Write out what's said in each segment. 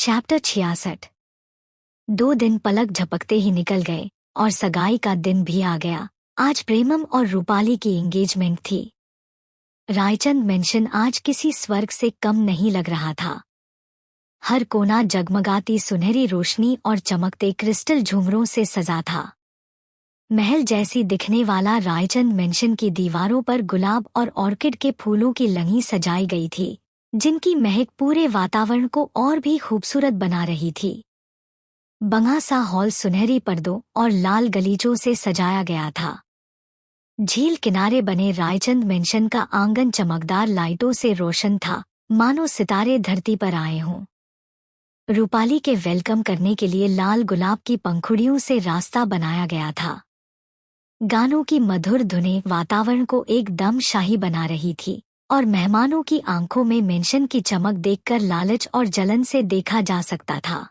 Chapter 66। 2 दिन पलक झपकते ही निकल गए और सगाई का दिन भी आ गया। आज प्रेमम और रूपाली की एंगेजमेंट थी। रायचंद मेंशन आज किसी स्वर्ग से कम नहीं लग रहा था। हर कोना जगमगाती सुनहरी रोशनी और चमकते क्रिस्टल झूमरों से सजा था। महल जैसी दिखने वाला रायचंद मेंशन की दीवारों पर गुलाब और ऑर्किड के फूलों की लड़ी सजाई गई थी, जिनकी महक पूरे वातावरण को और भी खूबसूरत बना रही थी। बंगा सा हॉल सुनहरी पर्दों और लाल गलीचों से सजाया गया था। झील किनारे बने रायचंद मेंशन का आंगन चमकदार लाइटों से रोशन था, मानो सितारे धरती पर आए हों। रूपाली के वेलकम करने के लिए लाल गुलाब की पंखुड़ियों से रास्ता बनाया गया था। गानों की मधुर धुनें वातावरण को एकदम शाही बना रही थी और मेहमानों की आंखों में मेंशन की चमक देखकर लालच और जलन से देखा जा सकता था।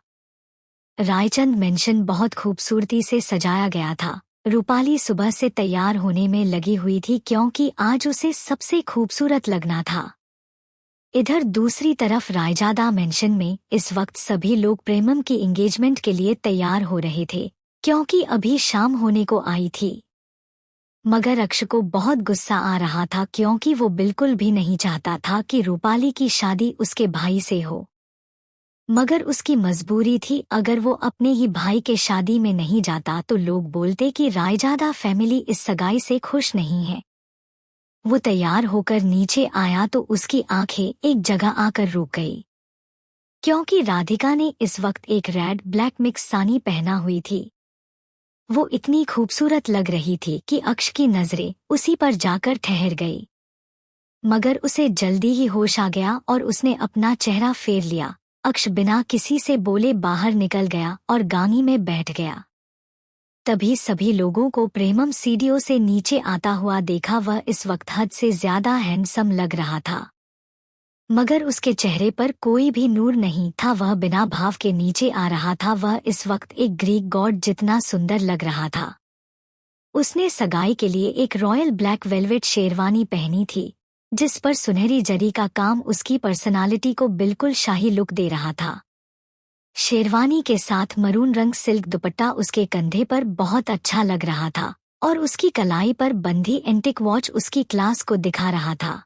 रायचंद मेंशन बहुत खूबसूरती से सजाया गया था। रूपाली सुबह से तैयार होने में लगी हुई थी क्योंकि आज उसे सबसे खूबसूरत लगना था। इधर दूसरी तरफ रायजादा मेंशन में इस वक्त सभी लोग प्रेमम की एंगेजमेंट के लिए तैयार हो रहे थे, क्योंकि अभी शाम होने को आई थी। मगर अक्ष को बहुत गुस्सा आ रहा था क्योंकि वो बिल्कुल भी नहीं चाहता था कि रूपाली की शादी उसके भाई से हो। मगर उसकी मजबूरी थी, अगर वो अपने ही भाई के शादी में नहीं जाता तो लोग बोलते कि रायजादा फैमिली इस सगाई से खुश नहीं है। वो तैयार होकर नीचे आया तो उसकी आंखें एक जगह आकर रुक गई, क्योंकि राधिका ने इस वक्त एक रेड ब्लैक मिक्स साड़ी पहना हुई थी। वो इतनी खूबसूरत लग रही थी कि अक्ष की नजरें उसी पर जाकर ठहर गई। मगर उसे जल्दी ही होश आ गया और उसने अपना चेहरा फेर लिया। अक्ष बिना किसी से बोले बाहर निकल गया और गाड़ी में बैठ गया। तभी सभी लोगों को प्रेमम सीढ़ियों से नीचे आता हुआ देखा। वह इस वक्त हद से ज्यादा हैंडसम लग रहा था, मगर उसके चेहरे पर कोई भी नूर नहीं था। वह बिना भाव के नीचे आ रहा था। वह इस वक्त एक ग्रीक गॉड जितना सुंदर लग रहा था। उसने सगाई के लिए एक रॉयल ब्लैक वेलवेट शेरवानी पहनी थी, जिस पर सुनहरी जरी का काम उसकी पर्सनालिटी को बिल्कुल शाही लुक दे रहा था। शेरवानी के साथ मरून रंग सिल्क दुपट्टा उसके कंधे पर बहुत अच्छा लग रहा था और उसकी कलाई पर बंधी एंटिक वॉच उसकी क्लास को दिखा रहा था।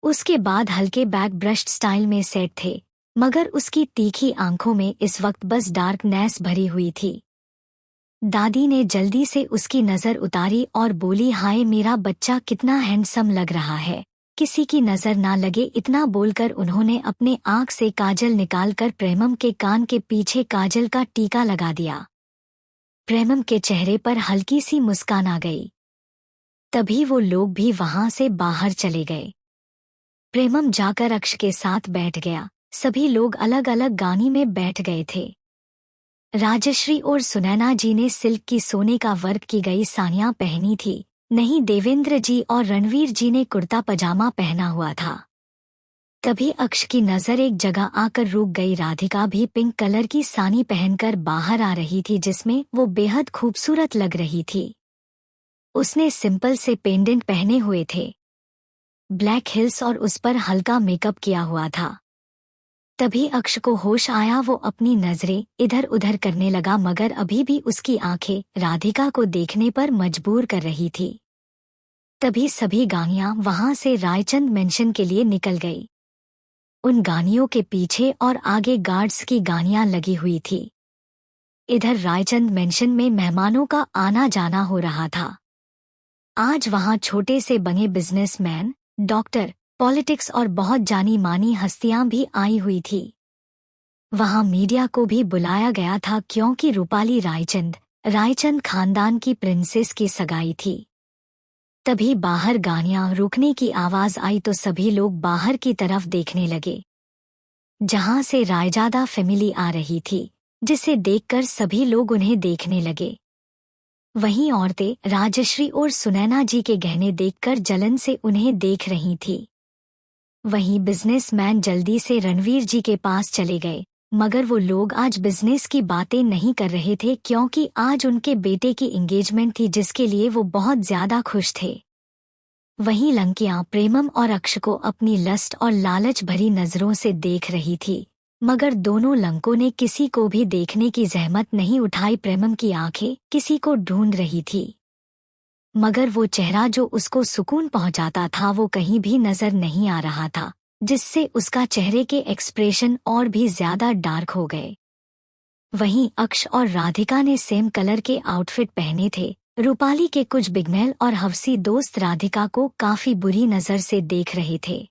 उसके बाद हल्के बैक ब्रश्ड स्टाइल में सेट थे, मगर उसकी तीखी आंखों में इस वक्त बस डार्कनेस भरी हुई थी। दादी ने जल्दी से उसकी नजर उतारी और बोली, हाय मेरा बच्चा कितना हैंडसम लग रहा है, किसी की नजर ना लगे। इतना बोलकर उन्होंने अपने आंख से काजल निकालकर प्रेमम के कान के पीछे काजल का टीका लगा दिया। प्रेमम के चेहरे पर हल्की सी मुस्कान आ गई। तभी वो लोग भी वहां से बाहर चले गए। प्रेमम जाकर अक्ष के साथ बैठ गया। सभी लोग अलग अलग गाड़ी में बैठ गए थे। राजश्री और सुनैना जी ने सिल्क की सोने का वर्क की गई साड़ियां पहनी थी, नहीं देवेंद्र जी और रणवीर जी ने कुर्ता पजामा पहना हुआ था। तभी अक्ष की नजर एक जगह आकर रुक गई। राधिका भी पिंक कलर की साड़ी पहनकर बाहर आ रही थी, जिसमें वो बेहद खूबसूरत लग रही थी। उसने सिंपल से पेंडेंट पहने हुए थे, ब्लैक हिल्स, और उस पर हल्का मेकअप किया हुआ था। तभी अक्ष को होश आया। वो अपनी नजरें इधर उधर करने लगा, मगर अभी भी उसकी आंखें राधिका को देखने पर मजबूर कर रही थी। तभी सभी गाड़ियां वहां से रायचंद मेंशन के लिए निकल गई। उन गाड़ियों के पीछे और आगे गार्ड्स की गाड़ियां लगी हुई थी। इधर रायचंद मेंशन में मेहमानों का आना जाना हो रहा था। आज वहां छोटे से बने बिजनेसमैन, डॉक्टर, पॉलिटिक्स और बहुत जानी मानी हस्तियां भी आई हुई थी। वहां मीडिया को भी बुलाया गया था क्योंकि रूपाली रायचंद खानदान की प्रिंसेस की सगाई थी। तभी बाहर गाड़ियां रुकने की आवाज आई तो सभी लोग बाहर की तरफ देखने लगे, जहां से रायजादा फैमिली आ रही थी, जिसे देखकर सभी लोग उन्हें देखने लगे। वहीं औरतें राजश्री और सुनैना जी के गहने देखकर जलन से उन्हें देख रही थी। वहीं बिजनेसमैन जल्दी से रणवीर जी के पास चले गए, मगर वो लोग आज बिजनेस की बातें नहीं कर रहे थे क्योंकि आज उनके बेटे की एंगेजमेंट थी, जिसके लिए वो बहुत ज्यादा खुश थे। वहीं लंकियां प्रेमम और अक्ष को अपनी लस्ट और लालच भरी नजरों से देख रही थी। मगर दोनों लंकों ने किसी को भी देखने की जहमत नहीं उठाई। प्रेमम की आंखें किसी को ढूंढ रही थी, मगर वो चेहरा जो उसको सुकून पहुंचाता था वो कहीं भी नजर नहीं आ रहा था, जिससे उसका चेहरे के एक्सप्रेशन और भी ज्यादा डार्क हो गए। वहीं अक्ष और राधिका ने सेम कलर के आउटफिट पहने थे। रूपाली के कुछ बिगमेल और हवसी दोस्त राधिका को काफी बुरी नजर से देख रहे थे।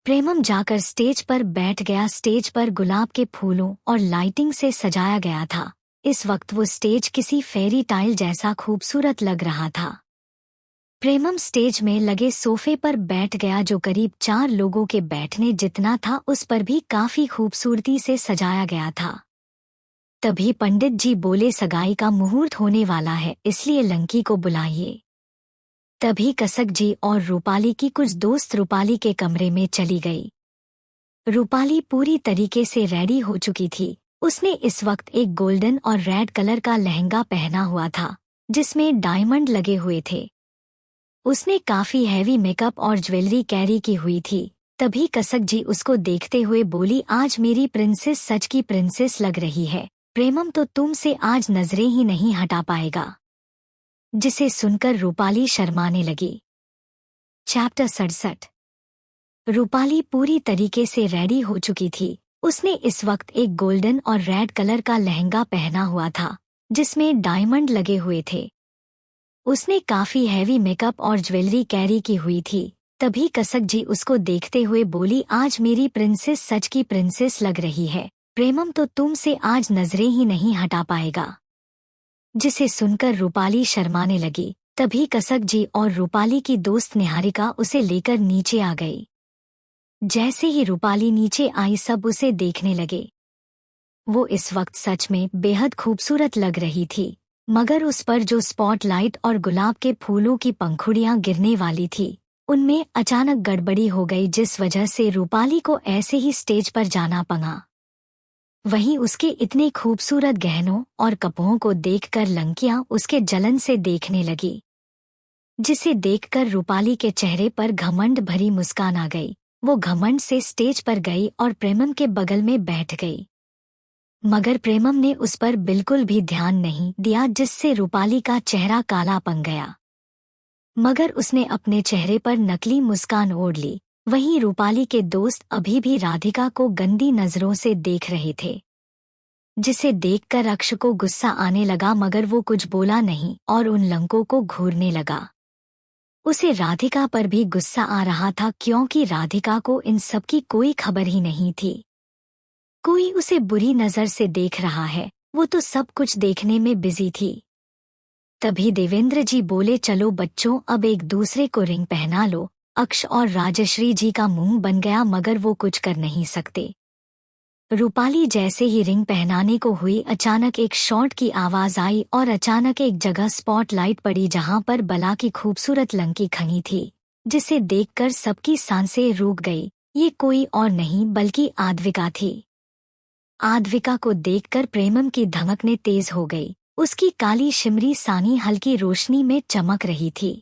प्रेमम जाकर स्टेज पर बैठ गया। स्टेज पर गुलाब के फूलों और लाइटिंग से सजाया गया था। इस वक्त वो स्टेज किसी फेरी टाइल जैसा खूबसूरत लग रहा था। प्रेमम स्टेज में लगे सोफे पर बैठ गया, जो करीब 4 लोगों के बैठने जितना था। उस पर भी काफी खूबसूरती से सजाया गया था। तभी पंडित जी बोले, सगाई का मुहूर्त होने वाला है, इसलिए लंकी को बुलाइए। तभी कसक जी और रूपाली की कुछ दोस्त रूपाली के कमरे में चली गई। रूपाली पूरी तरीके से रेडी हो चुकी थी। उसने इस वक्त एक गोल्डन और रेड कलर का लहंगा पहना हुआ था, जिसमें डायमंड लगे हुए थे। उसने काफी हैवी मेकअप और ज्वेलरी कैरी की हुई थी। तभी कसक जी उसको देखते हुए बोली, आज मेरी प्रिंसेस सच की प्रिंसेस लग रही है। प्रेमम तो तुमसे आज नजरें ही नहीं हटा पाएगा। जिसे सुनकर रूपाली शर्माने लगी। चैप्टर 67। रूपाली पूरी तरीके से रेडी हो चुकी थी। उसने इस वक्त एक गोल्डन और रेड कलर का लहंगा पहना हुआ था, जिसमें डायमंड लगे हुए थे। उसने काफी हैवी मेकअप और ज्वेलरी कैरी की हुई थी। तभी कसक जी उसको देखते हुए बोली, आज मेरी प्रिंसेस सच की प्रिंसेस लग रही है। प्रेमम तो तुमसे आज नजरें ही नहीं हटा पाएगा। जिसे सुनकर रूपाली शर्माने लगी। तभी कसक जी और रूपाली की दोस्त निहारिका उसे लेकर नीचे आ गई। जैसे ही रूपाली नीचे आई, सब उसे देखने लगे। वो इस वक्त सच में बेहद खूबसूरत लग रही थी, मगर उस पर जो स्पॉटलाइट और गुलाब के फूलों की पंखुड़ियां गिरने वाली थी, उनमें अचानक गड़बड़ी हो गई, जिस वजह से रूपाली को ऐसे ही स्टेज पर जाना पड़ा। वहीं उसके इतने खूबसूरत गहनों और कपड़ों को देखकर लंकियां उसके जलन से देखने लगी, जिसे देखकर रूपाली के चेहरे पर घमंड भरी मुस्कान आ गई। वो घमंड से स्टेज पर गई और प्रेमम के बगल में बैठ गई, मगर प्रेमम ने उस पर बिल्कुल भी ध्यान नहीं दिया, जिससे रूपाली का चेहरा काला पड़ गया। मगर उसने अपने चेहरे पर नकली मुस्कान ओढ़ ली। वहीं रूपाली के दोस्त अभी भी राधिका को गंदी नजरों से देख रहे थे, जिसे देखकर अक्ष को गुस्सा आने लगा, मगर वो कुछ बोला नहीं और उन लंकों को घूरने लगा। उसे राधिका पर भी गुस्सा आ रहा था, क्योंकि राधिका को इन सब की कोई खबर ही नहीं थी। कोई उसे बुरी नजर से देख रहा है, वो तो सब कुछ देखने में बिजी थी। तभी देवेंद्र जी बोले, चलो बच्चों, अब एक दूसरे को रिंग पहना लो। अक्ष और राजश्री जी का मुंह बन गया, मगर वो कुछ कर नहीं सकते। रूपाली जैसे ही रिंग पहनाने को हुई, अचानक एक शॉट की आवाज आई और अचानक एक जगह स्पॉटलाइट पड़ी, जहां पर बला की खूबसूरत लंकी खड़ी थी, जिसे देखकर सबकी सांसें रुक गई। ये कोई और नहीं बल्कि आद्विका थी। आद्विका को देखकर प्रेमम की धमकने तेज हो गई। उसकी काली शिमरी सानी हल्की रोशनी में चमक रही थी।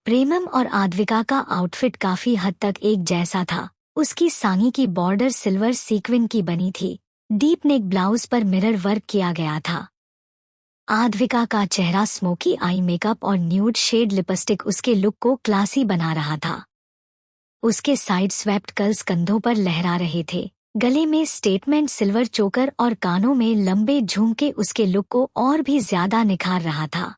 प्रेमम और आद्विका का आउटफिट काफी हद तक एक जैसा था। उसकी सानी की बॉर्डर सिल्वर सीक्वेंस की बनी थी। डीप नेक ब्लाउज पर मिरर वर्क किया गया था। आद्विका का चेहरा स्मोकी आई मेकअप और न्यूड शेड लिपस्टिक उसके लुक को क्लासी बना रहा था। उसके साइड स्वेप्ट कर्ल्स कंधों पर लहरा रहे थे। गले में स्टेटमेंट सिल्वर चोकर और कानों में लंबे झुमके उसके लुक को और भी ज्यादा निखार रहा था।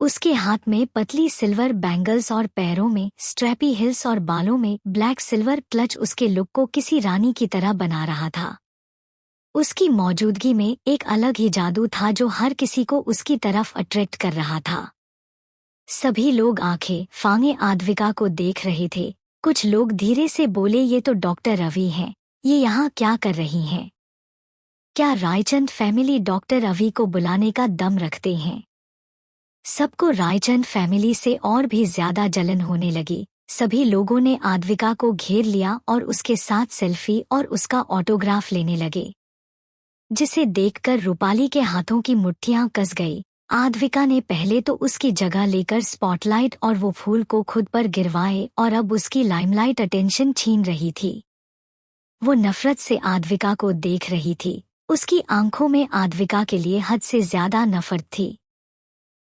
उसके हाथ में पतली सिल्वर बैंगल्स और पैरों में स्ट्रैपी हिल्स और बालों में ब्लैक सिल्वर क्लच उसके लुक को किसी रानी की तरह बना रहा था। उसकी मौजूदगी में एक अलग ही जादू था, जो हर किसी को उसकी तरफ अट्रैक्ट कर रहा था। सभी लोग आंखें फांगे आद्विका को देख रहे थे। कुछ लोग धीरे से बोले, ये तो डॉक्टर रवि हैं, ये यहाँ क्या कर रही हैं? क्या रायचंद फैमिली डॉक्टर रवि को बुलाने का दम रखते हैं? सबको रायचंद फैमिली से और भी ज्यादा जलन होने लगी। सभी लोगों ने आद्विका को घेर लिया और उसके साथ सेल्फी और उसका ऑटोग्राफ लेने लगे, जिसे देखकर रूपाली के हाथों की मुट्ठियां कस गई। आद्विका ने पहले तो उसकी जगह लेकर स्पॉटलाइट और वो फूल को खुद पर गिरवाए और अब उसकी लाइमलाइट अटेंशन छीन रही थी। वो नफरत से आद्विका को देख रही थी। उसकी आंखों में आद्विका के लिए हद से ज्यादा नफरत थी।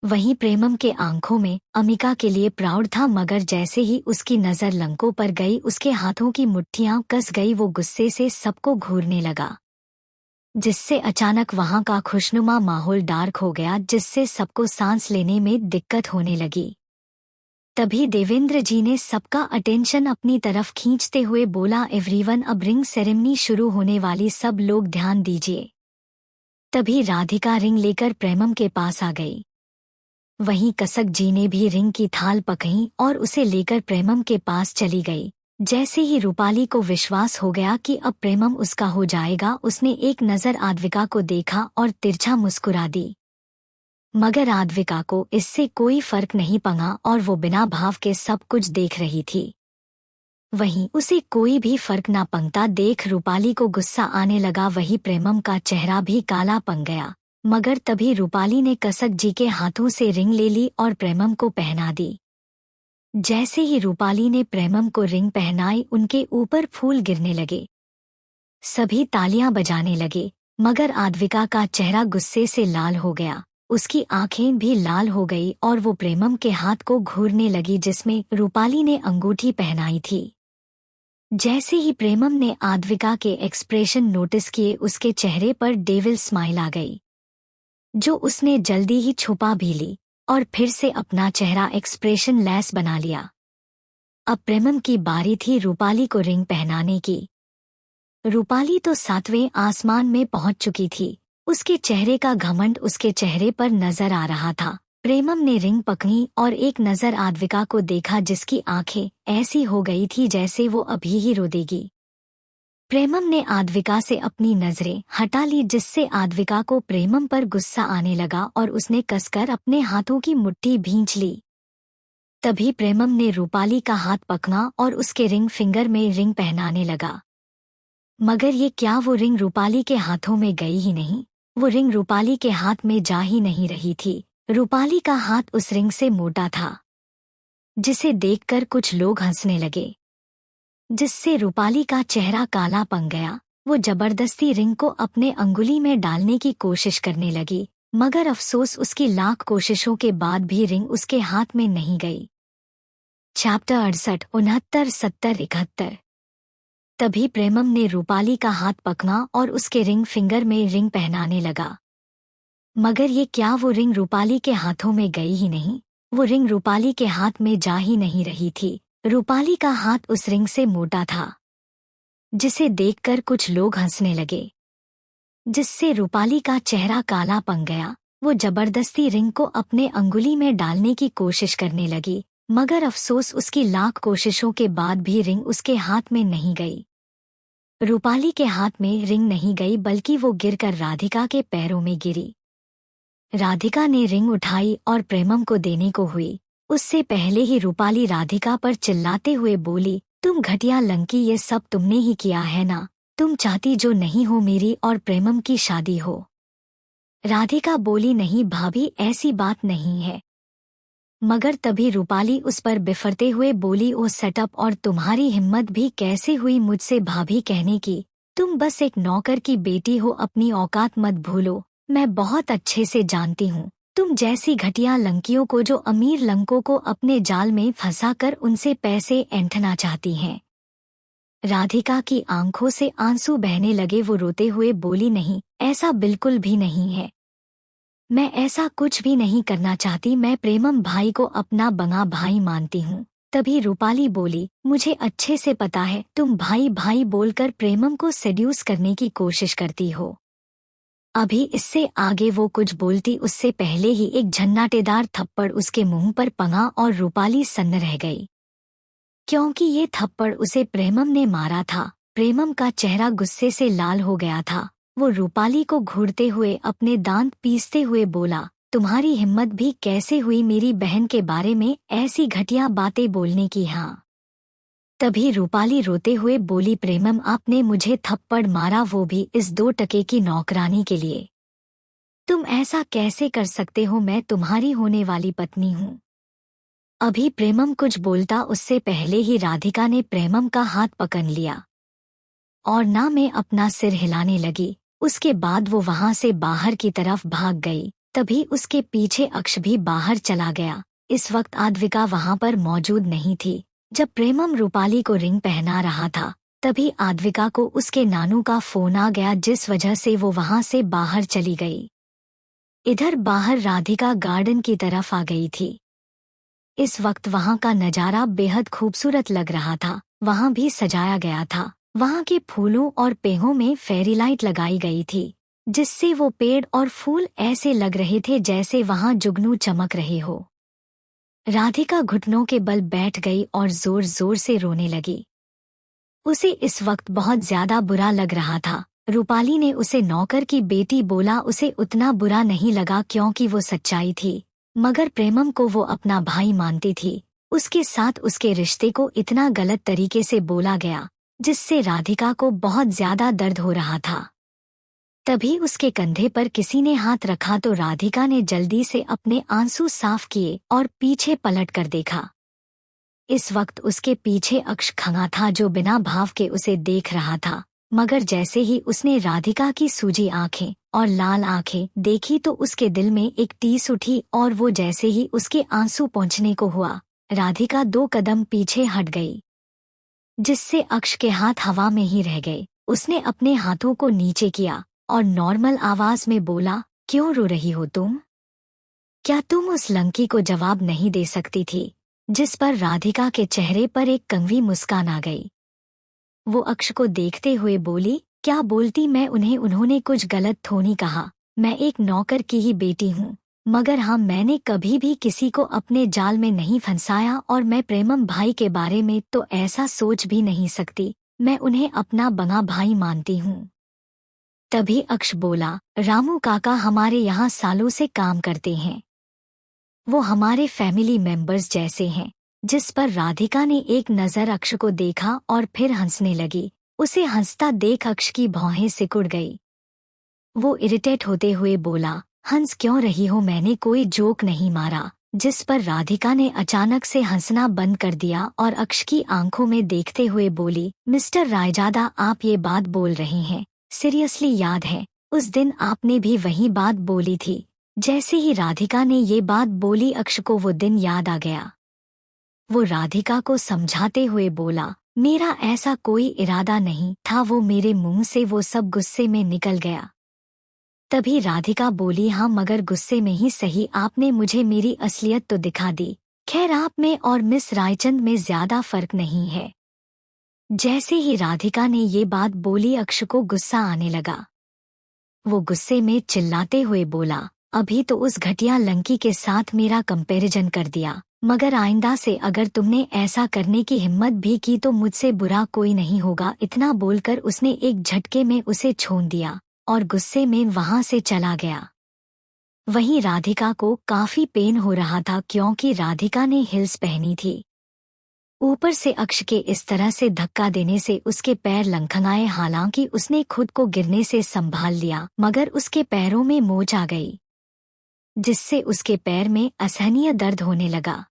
वहीं प्रेमम के आंखों में अमिका के लिए प्राउड था, मगर जैसे ही उसकी नजर लंको पर गई उसके हाथों की मुट्ठियां कस गई। वो गुस्से से सबको घूरने लगा, जिससे अचानक वहां का खुशनुमा माहौल डार्क हो गया, जिससे सबको सांस लेने में दिक्कत होने लगी। तभी देवेंद्र जी ने सबका अटेंशन अपनी तरफ खींचते हुए बोला, एवरीवन, अब रिंग सेरेमनी शुरू होने वाली, सब लोग ध्यान दीजिए। तभी राधिका रिंग लेकर प्रेमम के पास आ गई। वहीं कसक जी ने भी रिंग की थाल पकड़ी और उसे लेकर प्रेमम के पास चली गई। जैसे ही रूपाली को विश्वास हो गया कि अब प्रेमम उसका हो जाएगा, उसने एक नज़र आद्विका को देखा और तिरछा मुस्कुरा दी। मगर आद्विका को इससे कोई फर्क नहीं पड़ा और वो बिना भाव के सब कुछ देख रही थी। वहीं उसे कोई भी फर्क ना पड़ता देख रूपाली को गुस्सा आने लगा। वही प्रेमम का चेहरा भी काला पड़ गया। मगर तभी रूपाली ने कसक जी के हाथों से रिंग ले ली और प्रेमम को पहना दी। जैसे ही रूपाली ने प्रेमम को रिंग पहनाई, उनके ऊपर फूल गिरने लगे। सभी तालियां बजाने लगे, मगर आद्विका का चेहरा गुस्से से लाल हो गया। उसकी आंखें भी लाल हो गई और वो प्रेमम के हाथ को घूरने लगी, जिसमें रूपाली ने अंगूठी पहनाई थी। जैसे ही प्रेमम ने आद्विका के एक्सप्रेशन नोटिस किए, उसके चेहरे पर डेविल स्माइल आ गई, जो उसने जल्दी ही छुपा भी ली और फिर से अपना चेहरा एक्सप्रेशन लेस बना लिया। अब प्रेमम की बारी थी रूपाली को रिंग पहनाने की। रूपाली तो 7वें आसमान में पहुंच चुकी थी। उसके चेहरे का घमंड उसके चेहरे पर नजर आ रहा था। प्रेमम ने रिंग पकड़ी और एक नजर आद्विका को देखा, जिसकी आंखें ऐसी हो गई थी जैसे वो अभी ही रो देगी। प्रेमम ने आद्विका से अपनी नजरें हटा ली, जिससे आद्विका को प्रेमम पर गुस्सा आने लगा और उसने कसकर अपने हाथों की मुट्ठी भींच ली। तभी प्रेमम ने रूपाली का हाथ पकड़ा और उसके रिंग फिंगर में रिंग पहनाने लगा। मगर ये क्या, वो रिंग रूपाली के हाथों में गई ही नहीं। वो रिंग रूपाली के हाथ में जा ही नहीं रही थी। रूपाली का हाथ उस रिंग से मोटा था, जिसे देखकर कुछ लोग हंसने लगे, जिससे रूपाली का चेहरा काला पड़ गया। वो जबरदस्ती रिंग को अपने अंगुली में डालने की कोशिश करने लगी, मगर अफसोस उसकी लाख कोशिशों के बाद भी रिंग उसके हाथ में नहीं गई। चैप्टर 68, 69, 70, 71। तभी प्रेमम ने रूपाली का हाथ पकड़ा और उसके रिंग फिंगर में रिंग पहनाने लगा। मगर ये क्या, वो रिंग रूपाली के हाथों में गई ही नहीं। वो रिंग रूपाली के हाथ में जा ही नहीं रही थी। रूपाली का हाथ उस रिंग से मोटा था, जिसे देखकर कुछ लोग हंसने लगे, जिससे रूपाली का चेहरा काला पड़ गया। वो जबरदस्ती रिंग को अपने अंगुली में डालने की कोशिश करने लगी, मगर अफसोस उसकी लाख कोशिशों के बाद भी रिंग उसके हाथ में नहीं गई। रूपाली के हाथ में रिंग नहीं गई, बल्कि वो गिरकर राधिका के पैरों में गिरी। राधिका ने रिंग उठाई और प्रेमम को देने को हुई। उससे पहले ही रूपाली राधिका पर चिल्लाते हुए बोली, तुम घटिया लंकी, ये सब तुमने ही किया है ना। तुम चाहती जो नहीं हो मेरी और प्रेमम की शादी हो। राधिका बोली, नहीं भाभी, ऐसी बात नहीं है। मगर तभी रूपाली उस पर बिफरते हुए बोली, ओ सेटअप, और तुम्हारी हिम्मत भी कैसे हुई मुझसे भाभी कहने की। तुम बस एक नौकर की बेटी हो, अपनी औकात मत भूलो। मैं बहुत अच्छे से जानती हूँ तुम जैसी घटिया लंकियों को, जो अमीर लंकों को अपने जाल में फंसाकर उनसे पैसे ऐंठना चाहती हैं। राधिका की आंखों से आंसू बहने लगे। वो रोते हुए बोली, नहीं, ऐसा बिल्कुल भी नहीं है। मैं ऐसा कुछ भी नहीं करना चाहती। मैं प्रेमम भाई को अपना बंगा भाई मानती हूँ। तभी रूपाली बोली, मुझे अच्छे से पता है तुम भाई भाई बोलकर प्रेमम को सेड्यूस करने की कोशिश करती हो। अभी इससे आगे वो कुछ बोलती उससे पहले ही एक झन्नाटेदार थप्पड़ उसके मुंह पर पड़ा और रूपाली सन्न रह गई, क्योंकि ये थप्पड़ उसे प्रेमम ने मारा था। प्रेमम का चेहरा गुस्से से लाल हो गया था। वो रूपाली को घूरते हुए अपने दांत पीसते हुए बोला, तुम्हारी हिम्मत भी कैसे हुई मेरी बहन के बारे में ऐसी घटिया बातें बोलने की। हाँ। तभी रूपाली रोते हुए बोली, प्रेमम, आपने मुझे थप्पड़ मारा, वो भी इस 2 टके की नौकरानी के लिए। तुम ऐसा कैसे कर सकते हो? मैं तुम्हारी होने वाली पत्नी हूँ। अभी प्रेमम कुछ बोलता उससे पहले ही राधिका ने प्रेमम का हाथ पकड़ लिया। और ना मैं अपना सिर हिलाने लगी। उसके बाद वो वहां से बाहर की तरफ भाग गई। तभी उसके पीछे अक्ष भी बाहर चला गया। इस वक्त आद्विका वहां पर मौजूद नहीं थी। जब प्रेमम रूपाली को रिंग पहना रहा था तभी आद्विका को उसके नानू का फोन आ गया, जिस वजह से वो वहां से बाहर चली गई। इधर बाहर राधिका गार्डन की तरफ आ गई थी। इस वक्त वहां का नजारा बेहद खूबसूरत लग रहा था। वहां भी सजाया गया था। वहां के फूलों और पेड़ों में फेरी लाइट लगाई गई थी, जिससे वो पेड़ और फूल ऐसे लग रहे थे जैसे वहां जुगनू चमक रहे हो। राधिका घुटनों के बल बैठ गई और जोर जोर से रोने लगी। उसे इस वक्त बहुत ज्यादा बुरा लग रहा था। रूपाली ने उसे नौकर की बेटी बोला, उसे उतना बुरा नहीं लगा क्योंकि वो सच्चाई थी, मगर प्रेमम को वो अपना भाई मानती थी। उसके साथ उसके रिश्ते को इतना गलत तरीके से बोला गया, जिससे राधिका को बहुत ज्यादा दर्द हो रहा था। तभी उसके कंधे पर किसी ने हाथ रखा तो राधिका ने जल्दी से अपने आंसू साफ किए और पीछे पलट कर देखा। इस वक्त उसके पीछे अक्ष खड़ा था, जो बिना भाव के उसे देख रहा था। मगर जैसे ही उसने राधिका की सूजी आंखें और लाल आंखें देखी तो उसके दिल में एक टीस उठी और वो जैसे ही उसके आंसू पहुंचने को हुआ, राधिका 2 कदम पीछे हट गई, जिससे अक्ष के हाथ हवा में ही रह गए। उसने अपने हाथों को नीचे किया और नॉर्मल आवाज में बोला, क्यों रो रही हो तुम? क्या तुम उस लंकी को जवाब नहीं दे सकती थी? जिस पर राधिका के चेहरे पर एक कड़वी मुस्कान आ गई। वो अक्ष को देखते हुए बोली, क्या बोलती मैं उन्हें? उन्होंने कुछ गलत थोड़ी कहा। मैं एक नौकर की ही बेटी हूँ, मगर हाँ, मैंने कभी भी किसी को अपने जाल में नहीं फंसाया और मैं प्रेमम भाई के बारे में तो ऐसा सोच भी नहीं सकती। मैं उन्हें अपना बंगा भाई मानती हूँ। तभी अक्ष बोला, रामू काका हमारे यहाँ सालों से काम करते हैं। वो हमारे फैमिली मेंबर्स जैसे हैं। जिस पर राधिका ने एक नज़र अक्ष को देखा और फिर हंसने लगी। उसे हंसता देख अक्ष की भौहें सिकुड़ गई। वो इरिटेट होते हुए बोला, हंस क्यों रही हो? मैंने कोई जोक नहीं मारा। जिस पर राधिका ने अचानक से हंसना बंद कर दिया और अक्ष की आंखों में देखते हुए बोली, मिस्टर रायजादा, आप ये बात बोल रहे हैं? सीरियसली? याद है उस दिन आपने भी वही बात बोली थी? जैसे ही राधिका ने ये बात बोली अक्ष को वो दिन याद आ गया। वो राधिका को समझाते हुए बोला, मेरा ऐसा कोई इरादा नहीं था, वो मेरे मुंह से वो सब गुस्से में निकल गया। तभी राधिका बोली, हाँ मगर गुस्से में ही सही, आपने मुझे मेरी असलियत तो दिखा दी। खैर, आप में और मिस रायचंद में ज्यादा फर्क नहीं है। जैसे ही राधिका ने ये बात बोली अक्ष को गुस्सा आने लगा। वो गुस्से में चिल्लाते हुए बोला, अभी तो उस घटिया लंकी के साथ मेरा कंपैरिजन कर दिया, मगर आइंदा से अगर तुमने ऐसा करने की हिम्मत भी की तो मुझसे बुरा कोई नहीं होगा। इतना बोलकर उसने एक झटके में उसे छोड़ दिया और गुस्से में वहां से चला गया। वहीं राधिका को काफी पेन हो रहा था क्योंकि राधिका ने हिल्स पहनी थी। ऊपर से अक्ष के इस तरह से धक्का देने से उसके पैर लंखनाए। हालांकि उसने खुद को गिरने से संभाल लिया, मगर उसके पैरों में मोच आ गई, जिससे उसके पैर में असहनीय दर्द होने लगा।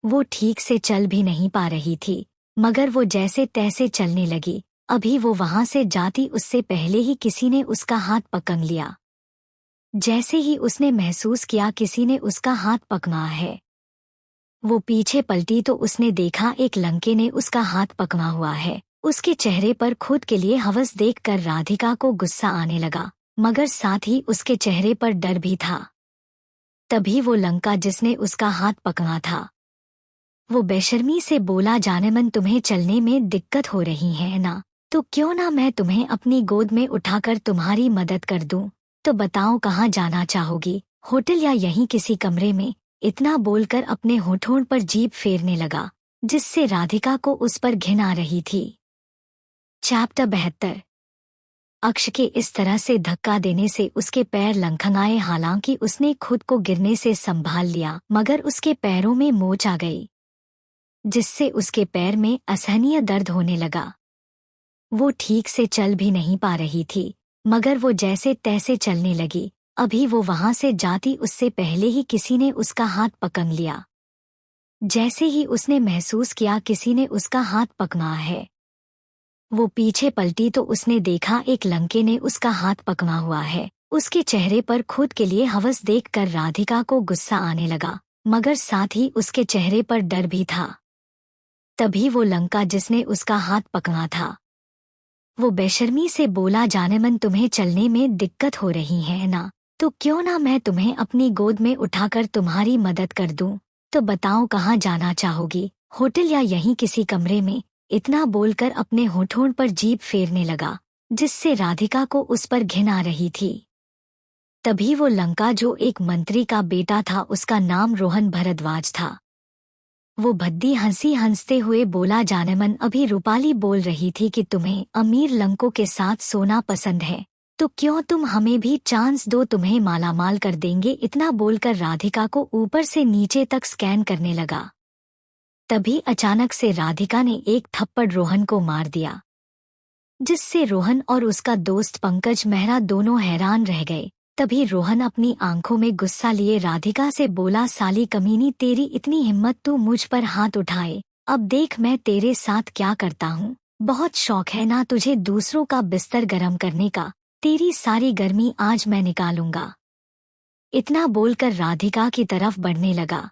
वो ठीक से चल भी नहीं पा रही थी, मगर वो जैसे तैसे चलने लगी। अभी वो वहां से जाती उससे पहले ही किसी ने उसका हाथ पकड़ लिया। जैसे ही उसने महसूस किया किसी ने उसका हाथ पकड़ा है, वो पीछे पलटी तो उसने देखा एक लंके ने उसका हाथ पकड़ा हुआ है। उसके चेहरे पर खुद के लिए हवस देखकर राधिका को गुस्सा आने लगा, मगर साथ ही उसके चेहरे पर डर भी था। तभी वो लंका जिसने उसका हाथ पकड़ा था, वो बेशर्मी से बोला, जानेमन तुम्हें चलने में दिक्कत हो रही है ना, तो क्यों ना मैं तुम्हें अपनी गोद में उठाकर तुम्हारी मदद कर दूं। तो बताओ कहाँ जाना चाहोगी, होटल या यहीं किसी कमरे में? इतना बोलकर अपने होठों पर जीभ फेरने लगा, जिससे राधिका को उस पर घिन आ रही थी। चैप्टर 72। अक्ष के इस तरह से धक्का देने से उसके पैर लंखनाए। हालांकि उसने खुद को गिरने से संभाल लिया, मगर उसके पैरों में मोच आ गई, जिससे उसके पैर में असहनीय दर्द होने लगा। वो ठीक से चल भी नहीं पा रही थी, मगर वो जैसे तैसे चलने लगी। अभी वो वहां से जाती उससे पहले ही किसी ने उसका हाथ पकड़ लिया। जैसे ही उसने महसूस किया किसी ने उसका हाथ पकड़ा है, वो पीछे पलटी तो उसने देखा एक लंके ने उसका हाथ पकड़ा हुआ है। उसके चेहरे पर खुद के लिए हवस देखकर राधिका को गुस्सा आने लगा, मगर साथ ही उसके चेहरे पर डर भी था। तभी वो लंका जिसने उसका हाथ पकड़ा था, वो बेशर्मी से बोला, जानेमन तुम्हें चलने में दिक्कत हो रही है ना, तो क्यों ना मैं तुम्हें अपनी गोद में उठाकर तुम्हारी मदद कर दूं। तो बताओ कहाँ जाना चाहोगी, होटल या यहीं किसी कमरे में। इतना बोलकर अपने होठों पर जीभ फेरने लगा, जिससे राधिका को उस पर घिन आ रही थी। तभी वो लंका जो एक मंत्री का बेटा था, उसका नाम रोहन भरद्वाज था, वो भद्दी हंसी हंसते हुए बोला, जानेमन अभी रूपाली बोल रही थी कि तुम्हें अमीर लंकों के साथ सोना पसंद है, तो क्यों तुम हमें भी चांस दो, तुम्हें मालामाल कर देंगे। इतना बोलकर राधिका को ऊपर से नीचे तक स्कैन करने लगा। तभी अचानक से राधिका ने एक थप्पड़ रोहन को मार दिया, जिससे रोहन और उसका दोस्त पंकज मेहरा दोनों हैरान रह गए। तभी रोहन अपनी आंखों में गुस्सा लिए राधिका से बोला, साली कमीनी, तेरी इतनी हिम्मत, तू मुझ पर हाथ उठाए, अब देख मैं तेरे साथ क्या करता हूँ। बहुत शौक है ना तुझे दूसरों का बिस्तर गर्म करने का, तेरी सारी गर्मी आज मैं निकालूंगा। इतना बोलकर राधिका की तरफ बढ़ने लगा।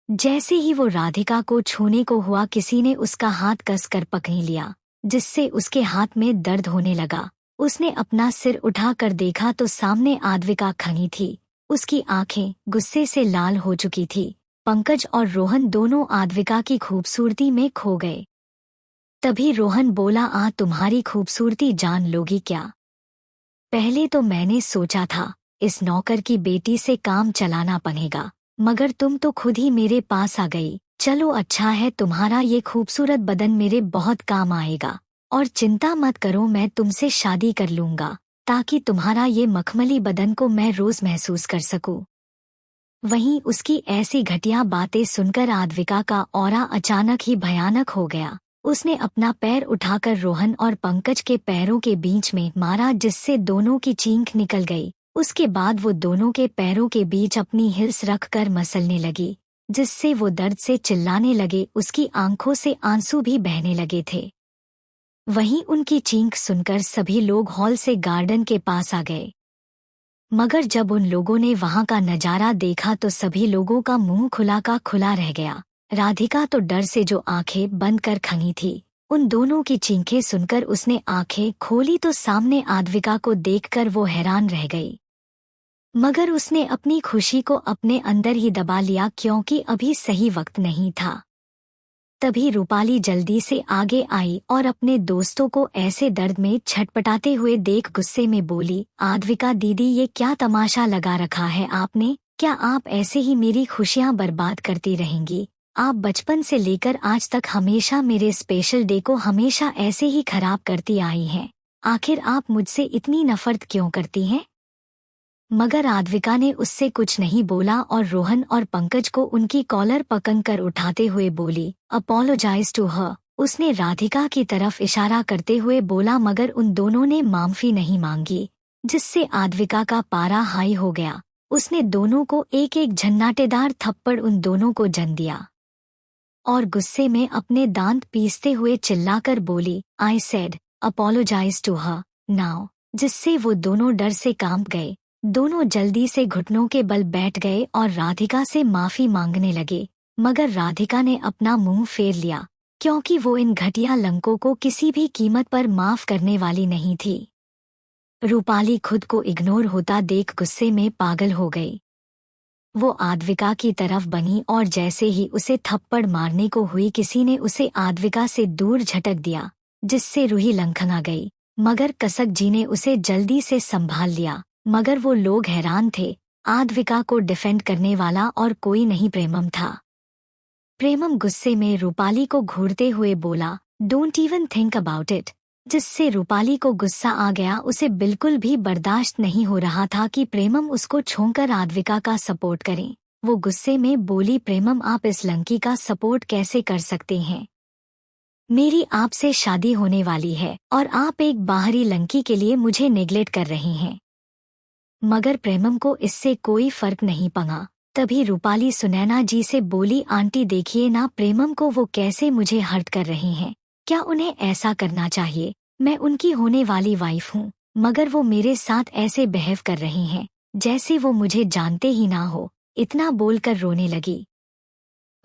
जैसे ही वो राधिका को छूने को हुआ, किसी ने उसका हाथ कसकर पकड़ लिया, जिससे उसके हाथ में दर्द होने लगा। उसने अपना सिर उठाकर देखा तो सामने आद्विका खड़ी थी। उसकी आंखें गुस्से से लाल हो चुकी थी। पंकज और रोहन दोनों आद्विका की खूबसूरती में खो गए। तभी रोहन बोला, तुम्हारी खूबसूरती जान लोगी क्या? पहले तो मैंने सोचा था इस नौकर की बेटी से काम चलाना पड़ेगा, मगर तुम तो खुद ही मेरे पास आ गई। चलो अच्छा है, तुम्हारा ये खूबसूरत बदन मेरे बहुत काम आएगा, और चिंता मत करो, मैं तुमसे शादी कर लूंगा, ताकि तुम्हारा ये मखमली बदन को मैं रोज महसूस कर सकूं। वहीं उसकी ऐसी घटिया बातें सुनकर आद्विका का ऑरा अचानक ही भयानक हो गया। उसने अपना पैर उठाकर रोहन और पंकज के पैरों के बीच में मारा, जिससे दोनों की चीख निकल गई। उसके बाद वो दोनों के पैरों के बीच अपनी हिल्स रखकर मसलने लगी, जिससे वो दर्द से चिल्लाने लगे। उसकी आंखों से आंसू भी बहने लगे थे। वहीं उनकी चीख सुनकर सभी लोग हॉल से गार्डन के पास आ गए, मगर जब उन लोगों ने वहां का नजारा देखा तो सभी लोगों का मुंह खुला का खुला रह गया। राधिका तो डर से जो आंखें बंद कर खड़ी थी, उन दोनों की चीखें सुनकर उसने आंखें खोली तो सामने आद्विका को देखकर वो हैरान रह गई, मगर उसने अपनी खुशी को अपने अंदर ही दबा लिया, क्योंकि अभी सही वक्त नहीं था। तभी रूपाली जल्दी से आगे आई और अपने दोस्तों को ऐसे दर्द में छटपटाते हुए देख गुस्से में बोली, आद्विका दीदी, ये क्या तमाशा लगा रखा है आपने? क्या आप ऐसे ही मेरी खुशियां बर्बाद करती रहेंगी? आप बचपन से लेकर आज तक हमेशा मेरे स्पेशल डे को हमेशा ऐसे ही खराब करती आई हैं। आखिर आप मुझसे इतनी नफरत क्यों करती हैं? मगर आद्विका ने उससे कुछ नहीं बोला और रोहन और पंकज को उनकी कॉलर पकड़कर उठाते हुए बोली, अपोलोजाइज टू हर। उसने राधिका की तरफ इशारा करते हुए बोला, मगर उन दोनों ने माफी नहीं मांगी, जिससे आद्विका का पारा हाई हो गया। उसने दोनों को एक एक झन्नाटेदार थप्पड़ उन दोनों को जन दिया और गुस्से में अपने दांत पीसते हुए चिल्लाकर बोली, I said apologise to her now, जिससे वो दोनों डर से कांप गए। दोनों जल्दी से घुटनों के बल बैठ गए और राधिका से माफी मांगने लगे, मगर राधिका ने अपना मुंह फेर लिया, क्योंकि वो इन घटिया लंकों को किसी भी कीमत पर माफ करने वाली नहीं थी। रूपाली खुद को इग्नोर होता देख गुस्से में पागल हो गई। वो आद्विका की तरफ बनी और जैसे ही उसे थप्पड़ मारने को हुई, किसी ने उसे आद्विका से दूर झटक दिया, जिससे रूही लंघना गई, मगर कसक जी ने उसे जल्दी से संभाल लिया। मगर वो लोग हैरान थे, आद्विका को डिफेंड करने वाला और कोई नहीं प्रेमम था। प्रेमम गुस्से में रूपाली को घूरते हुए बोला, don't even think about it, जिससे रूपाली को गुस्सा आ गया। उसे बिल्कुल भी बर्दाश्त नहीं हो रहा था कि प्रेमम उसको छोड़कर आद्विका का सपोर्ट करें। वो गुस्से में बोली, प्रेमम आप इस लंकी का सपोर्ट कैसे कर सकते हैं? मेरी आपसे शादी होने वाली है और आप एक बाहरी लंकी के लिए मुझे नेग्लेक्ट कर रही हैं। मगर प्रेमम को इससे कोई फर्क नहीं पड़ा। तभी रूपाली सुनैना जी से बोली, आंटी देखिए ना, प्रेमम को वो कैसे मुझे हर्ट कर रही हैं। क्या उन्हें ऐसा करना चाहिए? मैं उनकी होने वाली वाइफ हूँ, मगर वो मेरे साथ ऐसे बिहेव कर रही हैं जैसे वो मुझे जानते ही ना हो। इतना बोलकर रोने लगी।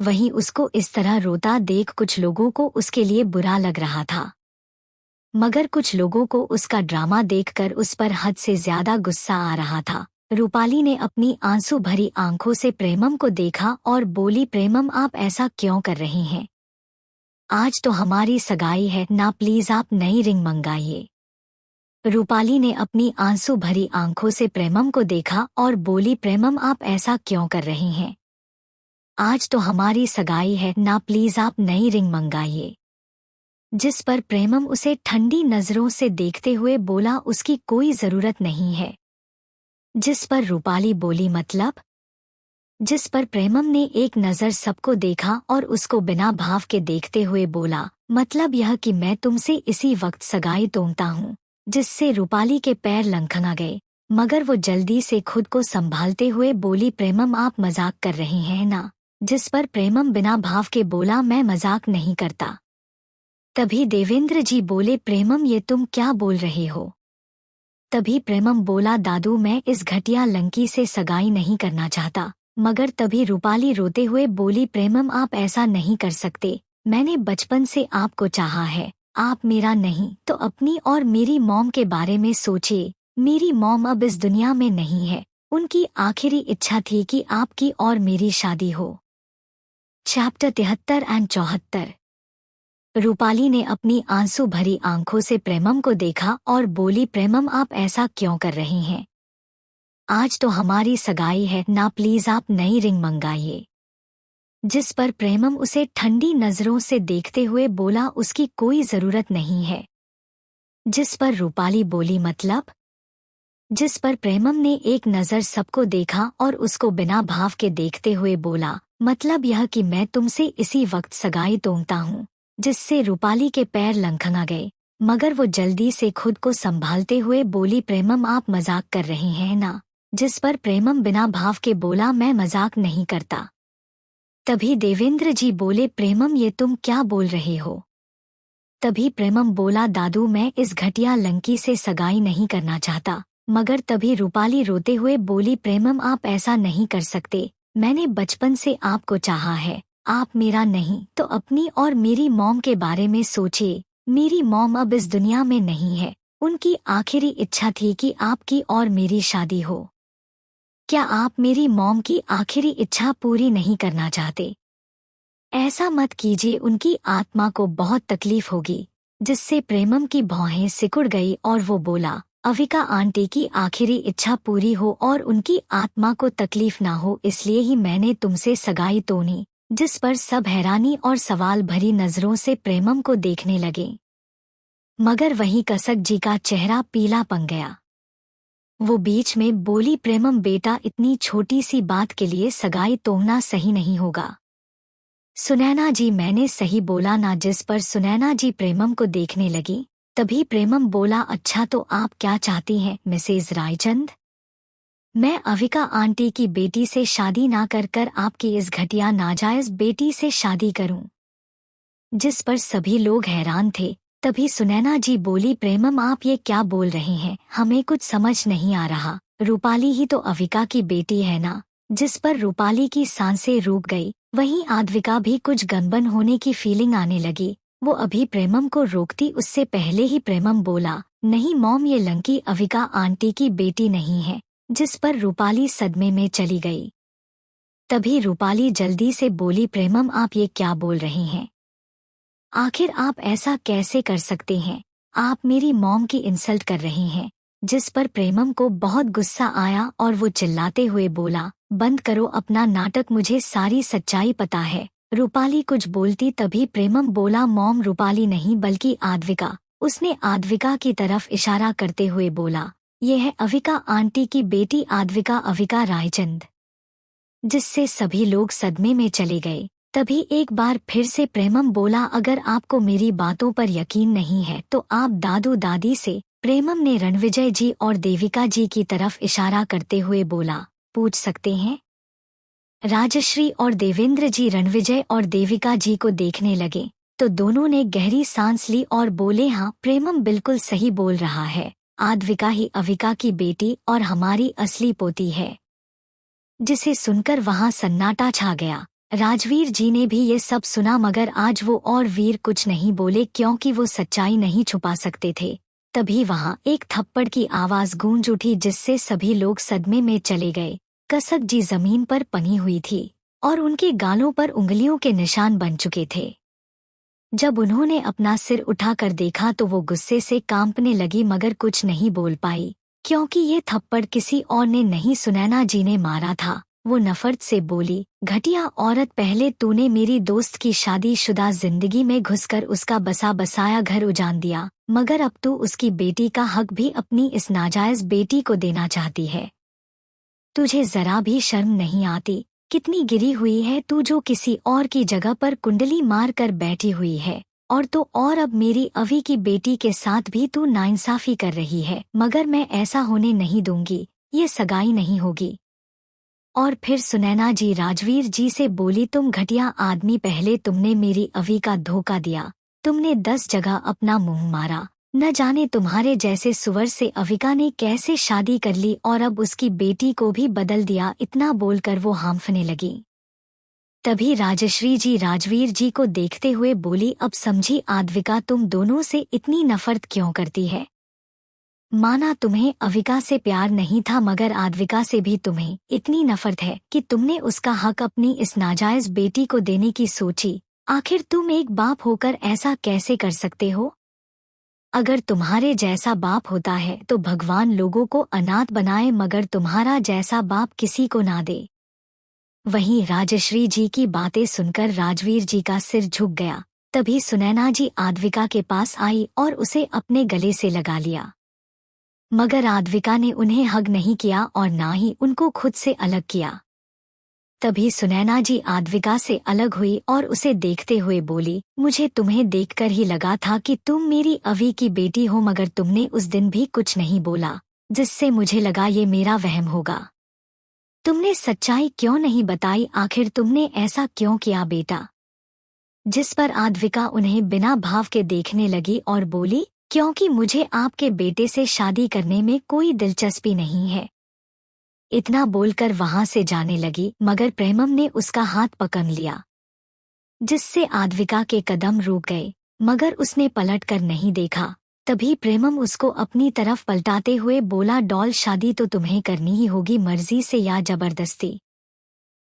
वहीं उसको इस तरह रोता देख कुछ लोगों को उसके लिए बुरा लग रहा था, मगर कुछ लोगों को उसका ड्रामा देखकर उस पर हद से ज्यादा गुस्सा आ रहा था। रूपाली ने अपनी आंसू भरी आंखों से प्रेमम को देखा और बोली, प्रेमम आप ऐसा क्यों कर रही हैं? आज तो हमारी सगाई है ना, प्लीज आप नई रिंग मंगाइए। रूपाली ने अपनी आंसू भरी आंखों से प्रेमम को देखा और बोली, प्रेमम आप ऐसा क्यों कर रही हैं? आज तो हमारी सगाई है ना, प्लीज आप नई रिंग मंगाइए। जिस पर प्रेमम उसे ठंडी नजरों से देखते हुए बोला, उसकी कोई जरूरत नहीं है। जिस पर रूपाली बोली, मतलब? जिस पर प्रेमम ने एक नजर सबको देखा और उसको बिना भाव के देखते हुए बोला, मतलब यह कि मैं तुमसे इसी वक्त सगाई तोड़ता हूँ। जिससे रूपाली के पैर लंखना गए, मगर वो जल्दी से खुद को संभालते हुए बोली, प्रेमम आप मजाक कर रही हैं ना? जिस पर प्रेमम बिना भाव के बोला, मैं मजाक नहीं करता। तभी देवेंद्र जी बोले, प्रेमम ये तुम क्या बोल रहे हो? तभी प्रेमम बोला, दादू मैं इस घटिया लंकी से सगाई नहीं करना चाहता। मगर तभी रूपाली रोते हुए बोली, प्रेमम आप ऐसा नहीं कर सकते, मैंने बचपन से आपको चाहा है, आप मेरा नहीं तो अपनी और मेरी मॉम के बारे में सोचिए। मेरी मॉम अब इस दुनिया में नहीं है, उनकी आखिरी इच्छा थी कि आपकी और मेरी शादी हो। Chapter 73 and 74। रूपाली ने अपनी आंसू भरी आंखों से प्रेमम को देखा और बोली, प्रेमम आप ऐसा क्यों कर रही हैं? आज तो हमारी सगाई है ना, प्लीज आप नई रिंग मंगाइए। जिस पर प्रेमम उसे ठंडी नजरों से देखते हुए बोला, उसकी कोई जरूरत नहीं है। जिस पर रूपाली बोली, मतलब? जिस पर प्रेमम ने एक नजर सबको देखा और उसको बिना भाव के देखते हुए बोला, मतलब यह कि मैं तुमसे इसी वक्त सगाई तोड़ता हूँ। जिससे रूपाली के पैर लंखना गए, मगर वो जल्दी से खुद को संभालते हुए बोली, प्रेमम आप मजाक कर रही हैं ना? जिस पर प्रेमम बिना भाव के बोला, मैं मजाक नहीं करता। तभी देवेंद्र जी बोले, प्रेमम ये तुम क्या बोल रहे हो? तभी प्रेमम बोला, दादू मैं इस घटिया लंकी से सगाई नहीं करना चाहता। मगर तभी रूपाली रोते हुए बोली, प्रेमम आप ऐसा नहीं कर सकते, मैंने बचपन से आपको चाहा है, आप मेरा नहीं तो अपनी और मेरी मॉम के बारे में सोचिए। मेरी मॉम अब इस दुनिया में नहीं है, उनकी आखिरी इच्छा थी कि आपकी और मेरी शादी हो। क्या आप मेरी मॉम की आखिरी इच्छा पूरी नहीं करना चाहते? ऐसा मत कीजिए, उनकी आत्मा को बहुत तकलीफ होगी। जिससे प्रेमम की भौहें सिकुड़ गई और वो बोला, अविका आंटी की आखिरी इच्छा पूरी हो और उनकी आत्मा को तकलीफ ना हो, इसलिए ही मैंने तुमसे सगाई तोड़ी। जिस पर सब हैरानी और सवाल भरी नजरों से प्रेमम को देखने लगे। मगर वहीं कसक जी का चेहरा पीला पड़ गया। वो बीच में बोली, प्रेमम बेटा इतनी छोटी सी बात के लिए सगाई तोड़ना सही नहीं होगा। सुनैना जी मैंने सही बोला ना? जिस पर सुनैना जी प्रेमम को देखने लगी। तभी प्रेमम बोला, अच्छा तो आप क्या चाहती हैं मिसेज रायचंद? मैं अविका आंटी की बेटी से शादी ना कर आपकी इस घटिया नाजायज बेटी से शादी करूं। जिस पर सभी लोग हैरान थे। तभी सुनैना जी बोली, प्रेमम आप ये क्या बोल रहे हैं, हमें कुछ समझ नहीं आ रहा। रूपाली ही तो अविका की बेटी है ना? जिस पर रूपाली की सांसें रुक गई। वहीं आद्विका भी कुछ गनबन होने की फीलिंग आने लगी। वो अभी प्रेमम को रोकती उससे पहले ही प्रेमम बोला, नहीं मॉम ये लंकी अविका आंटी की बेटी नहीं है। जिस पर रूपाली सदमे में चली गई। तभी रूपाली जल्दी से बोली, प्रेमम आप ये क्या बोल रही हैं? आखिर आप ऐसा कैसे कर सकते हैं? आप मेरी मॉम की इंसल्ट कर रही हैं। जिस पर प्रेमम को बहुत गुस्सा आया और वो चिल्लाते हुए बोला, बंद करो अपना नाटक, मुझे सारी सच्चाई पता है। रूपाली कुछ बोलती तभी प्रेमम बोला, मॉम रूपाली नहीं बल्कि आद्विका। उसने आद्विका की तरफ इशारा करते हुए बोला, यह है अविका आंटी की बेटी आद्विका, अविका रायचंद। जिससे सभी लोग सदमे में चले गए। तभी एक बार फिर से प्रेमम बोला, अगर आपको मेरी बातों पर यकीन नहीं है तो आप दादू दादी से। प्रेमम ने रणविजय जी और देविका जी की तरफ इशारा करते हुए बोला, पूछ सकते हैं? राजश्री और देवेंद्र जी रणविजय और देविका जी को देखने लगे। तो दोनों ने गहरी सांस ली और बोले, हाँ प्रेमम बिल्कुल सही बोल रहा है, आद्विका ही अविका की बेटी और हमारी असली पोती है। जिसे सुनकर वहां सन्नाटा छा गया। राजवीर जी ने भी ये सब सुना, मगर आज वो और वीर कुछ नहीं बोले क्योंकि वो सच्चाई नहीं छुपा सकते थे। तभी वहां एक थप्पड़ की आवाज गूंज उठी जिससे सभी लोग सदमे में चले गए। कसक जी जमीन पर पनी हुई थी और उनके गालों पर उंगलियों के निशान बन चुके थे। जब उन्होंने अपना सिर उठाकर देखा तो वो गुस्से से कांपने लगी, मगर कुछ नहीं बोल पाई क्योंकि ये थप्पड़ किसी और ने नहीं, सुनैना जी ने मारा था। वो नफरत से बोली, घटिया औरत, पहले तूने मेरी दोस्त की शादीशुदा जिंदगी में घुसकर उसका बसा बसाया घर उजाड़ दिया, मगर अब तू उसकी बेटी का हक भी अपनी इस नाजायज बेटी को देना चाहती है। तुझे जरा भी शर्म नहीं आती? कितनी गिरी हुई है तू, जो किसी और की जगह पर कुंडली मार कर बैठी हुई है। और तो और अब मेरी अवी की बेटी के साथ भी तू नाइंसाफी कर रही है, मगर मैं ऐसा होने नहीं दूंगी, ये सगाई नहीं होगी। और फिर सुनैना जी राजवीर जी से बोली, तुम घटिया आदमी, पहले तुमने मेरी अवी का धोखा दिया, तुमने 10 जगह अपना मुंह मारा, न जाने तुम्हारे जैसे सुअर से अविका ने कैसे शादी कर ली और अब उसकी बेटी को भी बदल दिया। इतना बोलकर वो हांफने लगी। तभी राजश्री जी राजवीर जी को देखते हुए बोली, अब समझी आद्विका तुम दोनों से इतनी नफरत क्यों करती है। माना तुम्हें अविका से प्यार नहीं था, मगर आद्विका से भी तुम्हें इतनी नफरत है कि तुमने उसका हक अपनी इस नाजायज बेटी को देने की सोची। आखिर तुम एक बाप होकर ऐसा कैसे कर सकते हो? अगर तुम्हारे जैसा बाप होता है तो भगवान लोगों को अनाथ बनाए, मगर तुम्हारा जैसा बाप किसी को ना दे। वहीं राजश्री जी की बातें सुनकर राजवीर जी का सिर झुक गया। तभी सुनैना जी आद्विका के पास आई और उसे अपने गले से लगा लिया, मगर आद्विका ने उन्हें हग नहीं किया और ना ही उनको खुद से अलग किया। तभी सुनैना जी आद्विका से अलग हुई और उसे देखते हुए बोली, मुझे तुम्हें देखकर ही लगा था कि तुम मेरी अवी की बेटी हो, मगर तुमने उस दिन भी कुछ नहीं बोला, जिससे मुझे लगा ये मेरा वहम होगा। तुमने सच्चाई क्यों नहीं बताई? आखिर तुमने ऐसा क्यों किया बेटा? जिस पर आद्विका उन्हें बिना भाव के देखने लगी और बोली, क्योंकि मुझे आपके बेटे से शादी करने में कोई दिलचस्पी नहीं है। इतना बोलकर वहां से जाने लगी, मगर प्रेमम ने उसका हाथ पकड़ लिया, जिससे आद्विका के कदम रुक गए, मगर उसने पलटकर नहीं देखा। तभी प्रेमम उसको अपनी तरफ पलटाते हुए बोला, डॉल, शादी तो तुम्हें करनी ही होगी, मर्जी से या जबरदस्ती।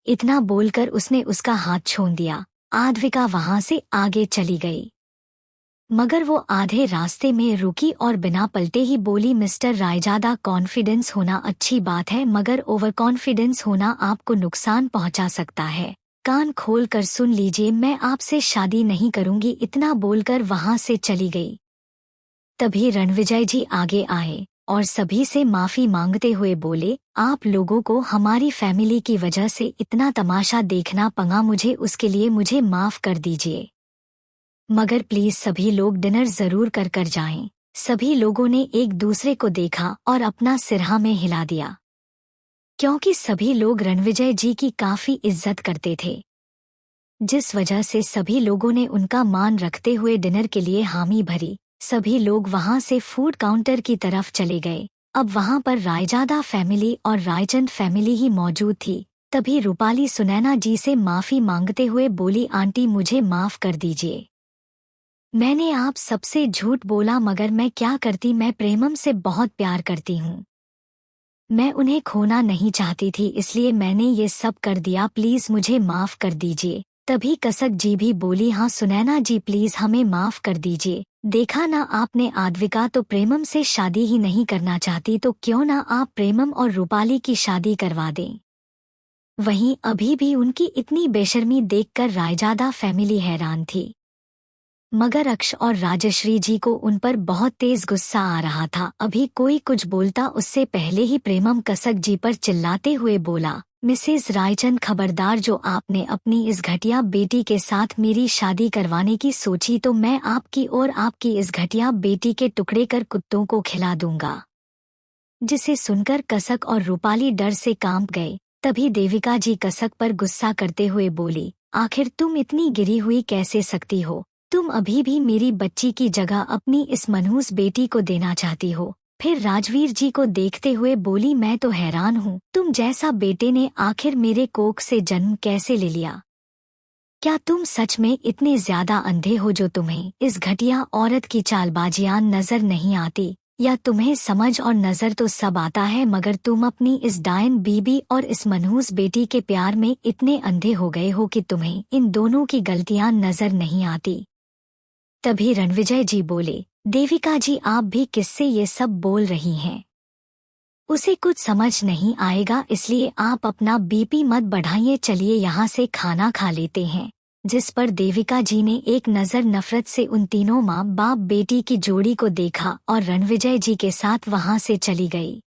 इतना बोलकर उसने उसका हाथ छोड़ दिया। आद्विका वहां से आगे चली गई, मगर वो आधे रास्ते में रुकी और बिना पलटे ही बोली, मिस्टर रायजादा, कॉन्फिडेंस होना अच्छी बात है, मगर ओवर कॉन्फिडेंस होना आपको नुकसान पहुंचा सकता है। कान खोल कर सुन लीजिए, मैं आपसे शादी नहीं करूंगी। इतना बोलकर वहां से चली गई। तभी रणविजय जी आगे आए और सभी से माफी मांगते हुए बोले, आप लोगों को हमारी फैमिली की वजह से इतना तमाशा देखना पड़ा, उसके लिए मुझे माफ कर दीजिए, मगर प्लीज सभी लोग डिनर जरूर कर जाएं। सभी लोगों ने एक दूसरे को देखा और अपना सिरहा में हिला दिया, क्योंकि सभी लोग रणविजय जी की काफी इज्जत करते थे, जिस वजह से सभी लोगों ने उनका मान रखते हुए डिनर के लिए हामी भरी। सभी लोग वहां से फूड काउंटर की तरफ चले गए। अब वहां पर रायजादा फैमिली और रायचंद फैमिली ही मौजूद थी। तभी रूपाली सुनैना जी से माफी मांगते हुए बोली, आंटी मुझे माफ कर दीजिए, मैंने आप सबसे झूठ बोला, मगर मैं क्या करती, मैं प्रेमम से बहुत प्यार करती हूँ, मैं उन्हें खोना नहीं चाहती थी, इसलिए मैंने ये सब कर दिया, प्लीज मुझे माफ कर दीजिए। तभी कसक जी भी बोली, हाँ सुनैना जी प्लीज हमें माफ कर दीजिए, देखा ना आपने, आद्विका तो प्रेमम से शादी ही नहीं करना चाहती, तो क्यों ना आप प्रेमम और रूपाली की शादी करवा दें। वहीं अभी भी उनकी इतनी बेशर्मी देखकर रायजादा फैमिली हैरान थी, मगर अक्ष और राजश्री जी को उन पर बहुत तेज गुस्सा आ रहा था। अभी कोई कुछ बोलता उससे पहले ही प्रेमम कसक जी पर चिल्लाते हुए बोला, मिसेस रायचंद, खबरदार, जो आपने अपनी इस घटिया बेटी के साथ मेरी शादी करवाने की सोची तो मैं आपकी और आपकी इस घटिया बेटी के टुकड़े कर कुत्तों को खिला दूंगा। जिसे सुनकर कसक और रूपाली डर से कांप गए। तभी देविका जी कसक पर गुस्सा करते हुए बोली, आखिर तुम इतनी गिरी हुई कैसे सकती हो, तुम अभी भी मेरी बच्ची की जगह अपनी इस मनहूस बेटी को देना चाहती हो। फिर राजवीर जी को देखते हुए बोली, मैं तो हैरान हूँ, तुम जैसा बेटे ने आखिर मेरे कोख से जन्म कैसे ले लिया? क्या तुम सच में इतने ज्यादा अंधे हो जो तुम्हें इस घटिया औरत की चालबाजियां नजर नहीं आती? या तुम्हें समझ और नजर तो सब आता है, मगर तुम अपनी इस डायन बीबी और इस मनहूस बेटी के प्यार में इतने अंधे हो गए हो कि तुम्हें इन दोनों की गलतियां नजर नहीं आती। तभी रणविजय जी बोले, देविका जी आप भी किससे ये सब बोल रही हैं? उसे कुछ समझ नहीं आएगा, इसलिए आप अपना बीपी मत बढ़ाइए, चलिए यहाँ से खाना खा लेते हैं। जिस पर देविका जी ने एक नज़र नफरत से उन तीनों माँ बाप बेटी की जोड़ी को देखा और रणविजय जी के साथ वहां से चली गई।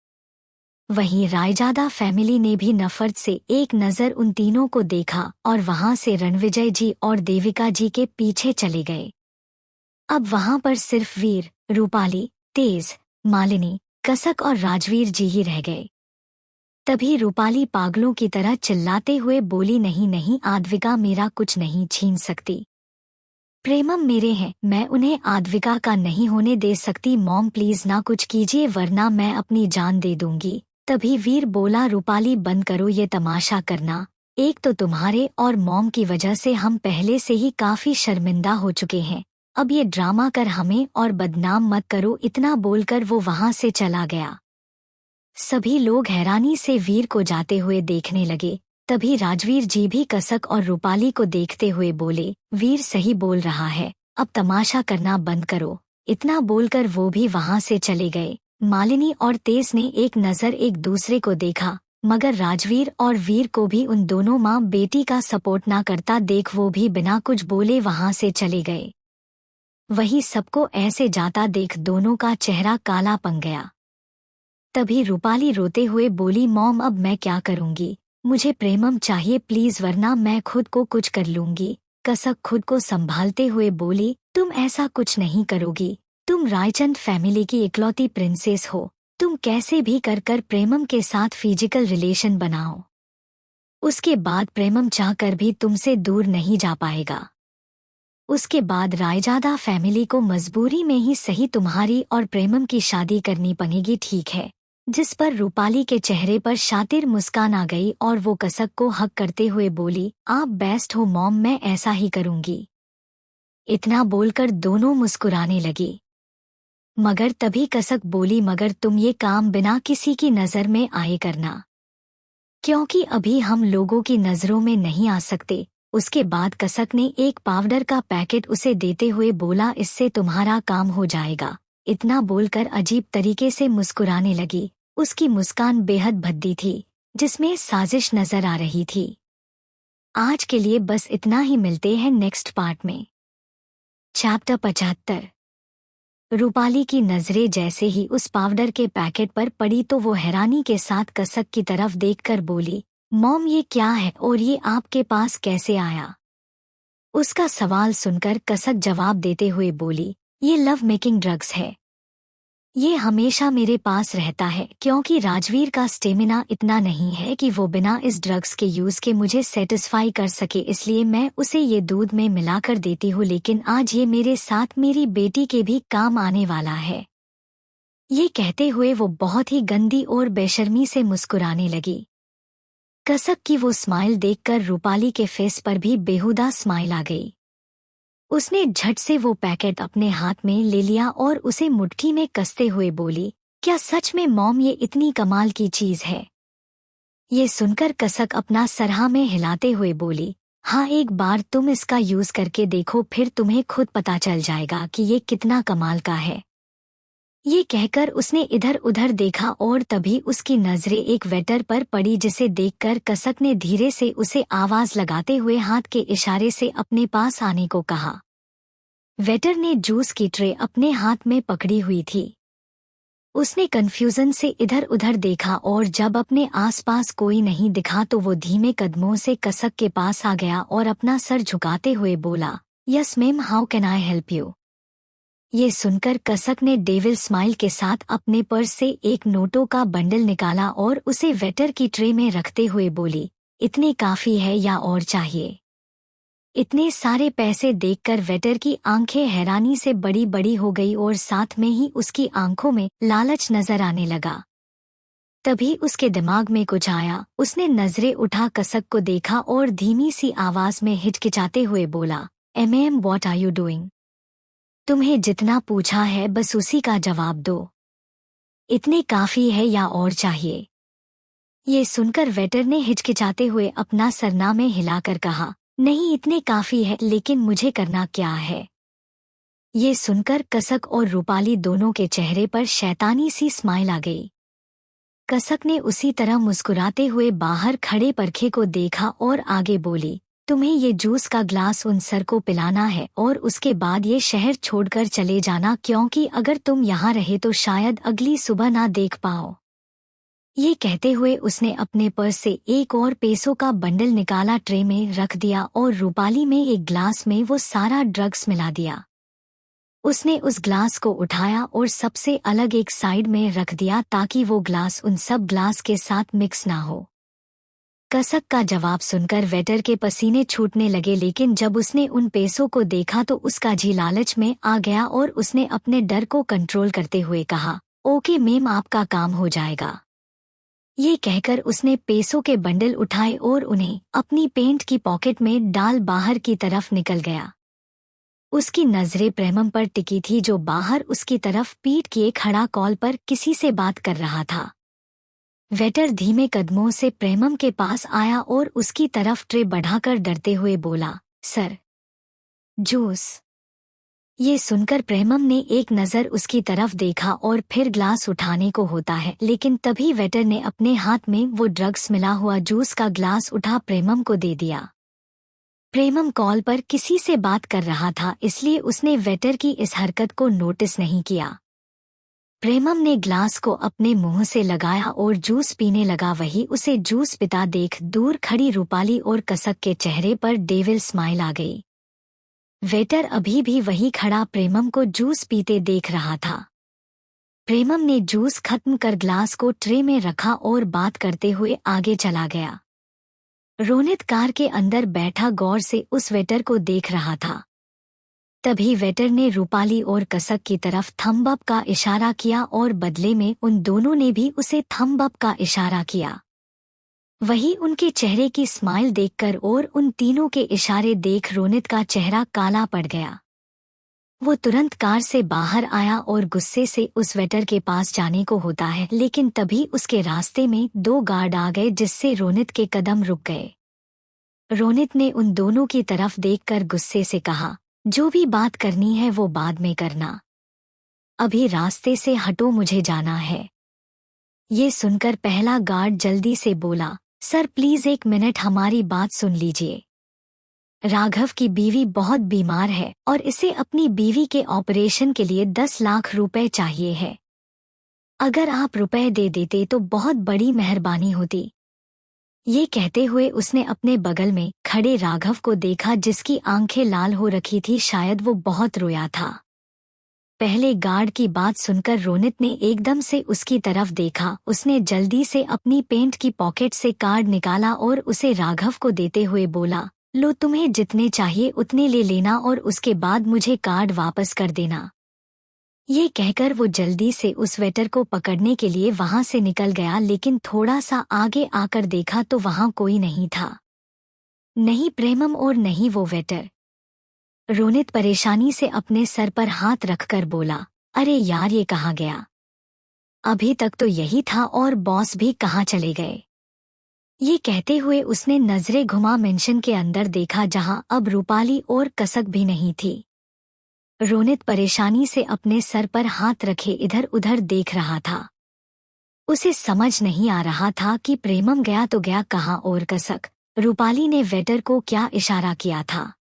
वहीं रायजादा फैमिली ने भी नफरत से एक नज़र उन तीनों को देखा और वहां से रणविजय जी और देविका जी के पीछे चले गए। अब वहां पर सिर्फ वीर, रूपाली, तेज, मालिनी, कसक और राजवीर जी ही रह गए। तभी रूपाली पागलों की तरह चिल्लाते हुए बोली, नहीं नहीं आद्विका मेरा कुछ नहीं छीन सकती। प्रेमम मेरे हैं, मैं उन्हें आद्विका का नहीं होने दे सकती। मॉम प्लीज ना कुछ कीजिए वरना मैं अपनी जान दे दूंगी। तभी वीर बोला, रूपाली बंद करो ये तमाशा करना। एक तो तुम्हारे और मॉम की वजह से हम पहले से ही काफी शर्मिंदा हो चुके हैं, अब ये ड्रामा कर हमें और बदनाम मत करो। इतना बोलकर वो वहां से चला गया। सभी लोग हैरानी से वीर को जाते हुए देखने लगे। तभी राजवीर जी भी कसक और रूपाली को देखते हुए बोले, वीर सही बोल रहा है, अब तमाशा करना बंद करो। इतना बोलकर वो भी वहां से चले गए। मालिनी और तेज ने एक नज़र एक दूसरे को देखा, मगर राजवीर और वीर को भी उन दोनों माँ बेटी का सपोर्ट ना करता देख वो भी बिना कुछ बोले वहां से चले गए। वही सबको ऐसे जाता देख दोनों का चेहरा काला पड़ गया। तभी रूपाली रोते हुए बोली, मॉम अब मैं क्या करूंगी, मुझे प्रेमम चाहिए प्लीज वरना मैं खुद को कुछ कर लूंगी। कसक खुद को संभालते हुए बोली, तुम ऐसा कुछ नहीं करोगी, तुम रायचंद फैमिली की इकलौती प्रिंसेस हो, तुम कैसे भी कर प्रेमम के साथ फिजिकल रिलेशन बनाओ, उसके बाद प्रेमम चाहकर भी तुमसे दूर नहीं जा पाएगा। उसके बाद रायजादा फैमिली को मजबूरी में ही सही तुम्हारी और प्रेमम की शादी करनी पड़ेगी, ठीक है? जिस पर रूपाली के चेहरे पर शातिर मुस्कान आ गई और वो कसक को हक करते हुए बोली, आप बेस्ट हो मॉम, मैं ऐसा ही करूंगी। इतना बोलकर दोनों मुस्कुराने लगी। मगर तभी कसक बोली, मगर तुम ये काम बिना किसी की नज़र में आए करना, क्योंकि अभी हम लोगों की नज़रों में नहीं आ सकते। उसके बाद कसक ने एक पाउडर का पैकेट उसे देते हुए बोला, इससे तुम्हारा काम हो जाएगा। इतना बोलकर अजीब तरीके से मुस्कुराने लगी। उसकी मुस्कान बेहद भद्दी थी, जिसमें साजिश नजर आ रही थी। आज के लिए बस इतना ही, मिलते हैं नेक्स्ट पार्ट में। चैप्टर 75। रूपाली की नजरें जैसे ही उस पाउडर के पैकेट पर पड़ी तो वो हैरानी के साथ कसक की तरफ देखकर बोली, मॉम ये क्या है और ये आपके पास कैसे आया? उसका सवाल सुनकर कसक जवाब देते हुए बोली, ये लव मेकिंग ड्रग्स है। ये हमेशा मेरे पास रहता है क्योंकि राजवीर का स्टेमिना इतना नहीं है कि वो बिना इस ड्रग्स के यूज के मुझे सेटिस्फाई कर सके, इसलिए मैं उसे ये दूध में मिलाकर देती हूँ, लेकिन आज ये मेरे साथ मेरी बेटी के भी काम आने वाला है। ये कहते हुए वो बहुत ही गंदी और बेशर्मी से मुस्कुराने लगी। कसक की वो स्माइल देखकर रूपाली के फेस पर भी बेहुदा स्माइल आ गई। उसने झट से वो पैकेट अपने हाथ में ले लिया और उसे मुट्ठी में कसते हुए बोली, क्या सच में मॉम ये इतनी कमाल की चीज है? ये सुनकर कसक अपना सरहा में हिलाते हुए बोली, हाँ एक बार तुम इसका यूज करके देखो, फिर तुम्हें खुद पता चल जाएगा कि ये कितना कमाल का है। ये कहकर उसने इधर उधर देखा और तभी उसकी नजरें एक वेटर पर पड़ी, जिसे देखकर कसक ने धीरे से उसे आवाज लगाते हुए हाथ के इशारे से अपने पास आने को कहा। वेटर ने जूस की ट्रे अपने हाथ में पकड़ी हुई थी। उसने कंफ्यूजन से इधर उधर देखा और जब अपने आसपास कोई नहीं दिखा तो वो धीमे कदमों से कसक के पास आ गया और अपना सर झुकाते हुए बोला, yes ma'am, how can I help you? ये सुनकर कसक ने डेविल स्माइल के साथ अपने पर्स से एक नोटों का बंडल निकाला और उसे वेटर की ट्रे में रखते हुए बोली, इतने काफी है या और चाहिए? इतने सारे पैसे देखकर वेटर की आंखें हैरानी से बड़ी बड़ी हो गई और साथ में ही उसकी आंखों में लालच नजर आने लगा। तभी उसके दिमाग में कुछ आया। उसने नजरें उठा कसक को देखा और धीमी सी आवाज में हिचकिचाते हुए बोला, hmm what are you doing? तुम्हें जितना पूछा है बस उसी का जवाब दो। इतने काफी है या और चाहिए? ये सुनकर वेटर ने हिचकिचाते हुए अपना सरनामे हिलाकर कहा, नहीं इतने काफी है, लेकिन मुझे करना क्या है? ये सुनकर कसक और रूपाली दोनों के चेहरे पर शैतानी सी स्माइल आ गई। कसक ने उसी तरह मुस्कुराते हुए बाहर खड़े परखे को देखा और आगे बोली, तुम्हें ये जूस का ग्लास उन सर को पिलाना है और उसके बाद ये शहर छोड़कर चले जाना, क्योंकि अगर तुम यहाँ रहे तो शायद अगली सुबह ना देख पाओ। ये कहते हुए उसने अपने पर्स से एक और पैसों का बंडल निकाला, ट्रे में रख दिया और रूपाली में एक ग्लास में वो सारा ड्रग्स मिला दिया। उसने उस ग्लास को उठाया और सबसे अलग एक साइड में रख दिया ताकि वो ग्लास उन सब ग्लास के साथ मिक्स ना हो। कसक का जवाब सुनकर वेटर के पसीने छूटने लगे, लेकिन जब उसने उन पैसों को देखा तो उसका जी लालच में आ गया और उसने अपने डर को कंट्रोल करते हुए कहा, ओके मैम, आपका काम हो जाएगा। ये कहकर उसने पैसों के बंडल उठाए और उन्हें अपनी पेंट की पॉकेट में डाल बाहर की तरफ निकल गया। उसकी नजरें प्रेमम पर टिकी थी, जो बाहर उसकी तरफ पीठ किए खड़ा कॉल पर किसी से बात कर रहा था। वेटर धीमे कदमों से प्रेमम के पास आया और उसकी तरफ ट्रे बढ़ाकर डरते हुए बोला, सर, जूस। ये सुनकर प्रेमम ने एक नज़र उसकी तरफ देखा और फिर ग्लास उठाने को होता है, लेकिन तभी वेटर ने अपने हाथ में वो ड्रग्स मिला हुआ जूस का ग्लास उठा प्रेमम को दे दिया। प्रेमम कॉल पर किसी से बात कर रहा था, इसलिए उसने वेटर की इस हरकत को नोटिस नहीं किया। प्रेमम ने ग्लास को अपने मुंह से लगाया और जूस पीने लगा। वही उसे जूस पिता देख दूर खड़ी रूपाली और कसक के चेहरे पर डेविल स्माइल आ गई। वेटर अभी भी वही खड़ा प्रेमम को जूस पीते देख रहा था। प्रेमम ने जूस खत्म कर ग्लास को ट्रे में रखा और बात करते हुए आगे चला गया। रोनित कार के अंदर बैठा गौर से उस वेटर को देख रहा था। तभी वेटर ने रूपाली और कसक की तरफ थंब अप का इशारा किया और बदले में उन दोनों ने भी उसे थंब अप का इशारा किया। वही उनके चेहरे की स्माइल देखकर और उन तीनों के इशारे देख रोनित का चेहरा काला पड़ गया। वो तुरंत कार से बाहर आया और गुस्से से उस वेटर के पास जाने को होता है, लेकिन तभी उसके रास्ते में दो गार्ड आ गए, जिससे रोनित के कदम रुक गए। रोनित ने उन दोनों की तरफ देखकर गुस्से से कहा, जो भी बात करनी है वो बाद में करना, अभी रास्ते से हटो, मुझे जाना है। ये सुनकर पहला गार्ड जल्दी से बोला, सर प्लीज एक मिनट, हमारी बात सुन लीजिए। राघव की बीवी बहुत बीमार है और इसे अपनी बीवी के ऑपरेशन के लिए 10 लाख रुपए चाहिए है। अगर आप रुपए दे देते तो बहुत बड़ी मेहरबानी होती। ये कहते हुए उसने अपने बगल में खड़े राघव को देखा, जिसकी आंखें लाल हो रखी थी, शायद वो बहुत रोया था। पहले गार्ड की बात सुनकर रोनित ने एकदम से उसकी तरफ देखा। उसने जल्दी से अपनी पेंट की पॉकेट से कार्ड निकाला और उसे राघव को देते हुए बोला, लो, तुम्हें जितने चाहिए उतने ले लेना और उसके बाद मुझे कार्ड वापस कर देना। ये कहकर वो जल्दी से उस वेटर को पकड़ने के लिए वहां से निकल गया, लेकिन थोड़ा सा आगे आकर देखा तो वहां कोई नहीं था, नहीं प्रेमम और नहीं वो वेटर। रोनित परेशानी से अपने सर पर हाथ रखकर बोला, अरे यार, ये कहाँ गया? अभी तक तो यही था और बॉस भी कहाँ चले गए? ये कहते हुए उसने नजरें घुमा मेंशन के अंदर देखा, जहां अब रूपाली और कसक भी नहीं थी। रोनित परेशानी से अपने सर पर हाथ रखे इधर उधर देख रहा था। उसे समझ नहीं आ रहा था कि प्रेमम गया तो गया कहाँ और कसक, रूपाली ने वेटर को क्या इशारा किया था,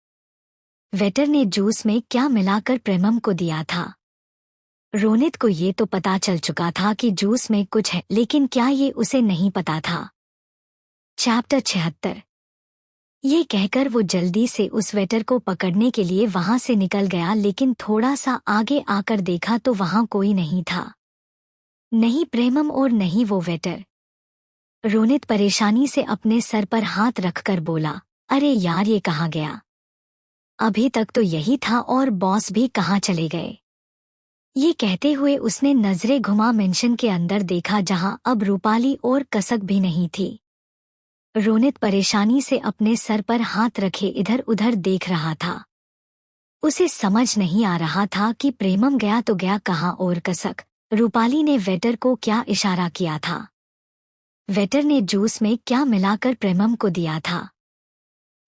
वेटर ने जूस में क्या मिलाकर प्रेमम को दिया था। रोनित को ये तो पता चल चुका था कि जूस में कुछ है, लेकिन क्या ये उसे नहीं पता था। चैप्टर 76। ये कहकर वो जल्दी से उस वेटर को पकड़ने के लिए वहां से निकल गया, लेकिन थोड़ा सा आगे आकर देखा तो वहां कोई नहीं था, नहीं प्रेमम और नहीं वो वेटर। रोनित परेशानी से अपने सर पर हाथ रखकर बोला, अरे यार, ये कहाँ गया? अभी तक तो यही था और बॉस भी कहाँ चले गए। ये कहते हुए उसने नजरें घुमा मेंशन के अंदर देखा जहां अब रूपाली और कसक भी नहीं थी। रोनित परेशानी से अपने सर पर हाथ रखे इधर उधर देख रहा था। उसे समझ नहीं आ रहा था कि प्रेमम गया तो गया कहाँ और कसक, रूपाली ने वेटर को क्या इशारा किया था। वेटर ने जूस में क्या मिलाकर प्रेमम को दिया था।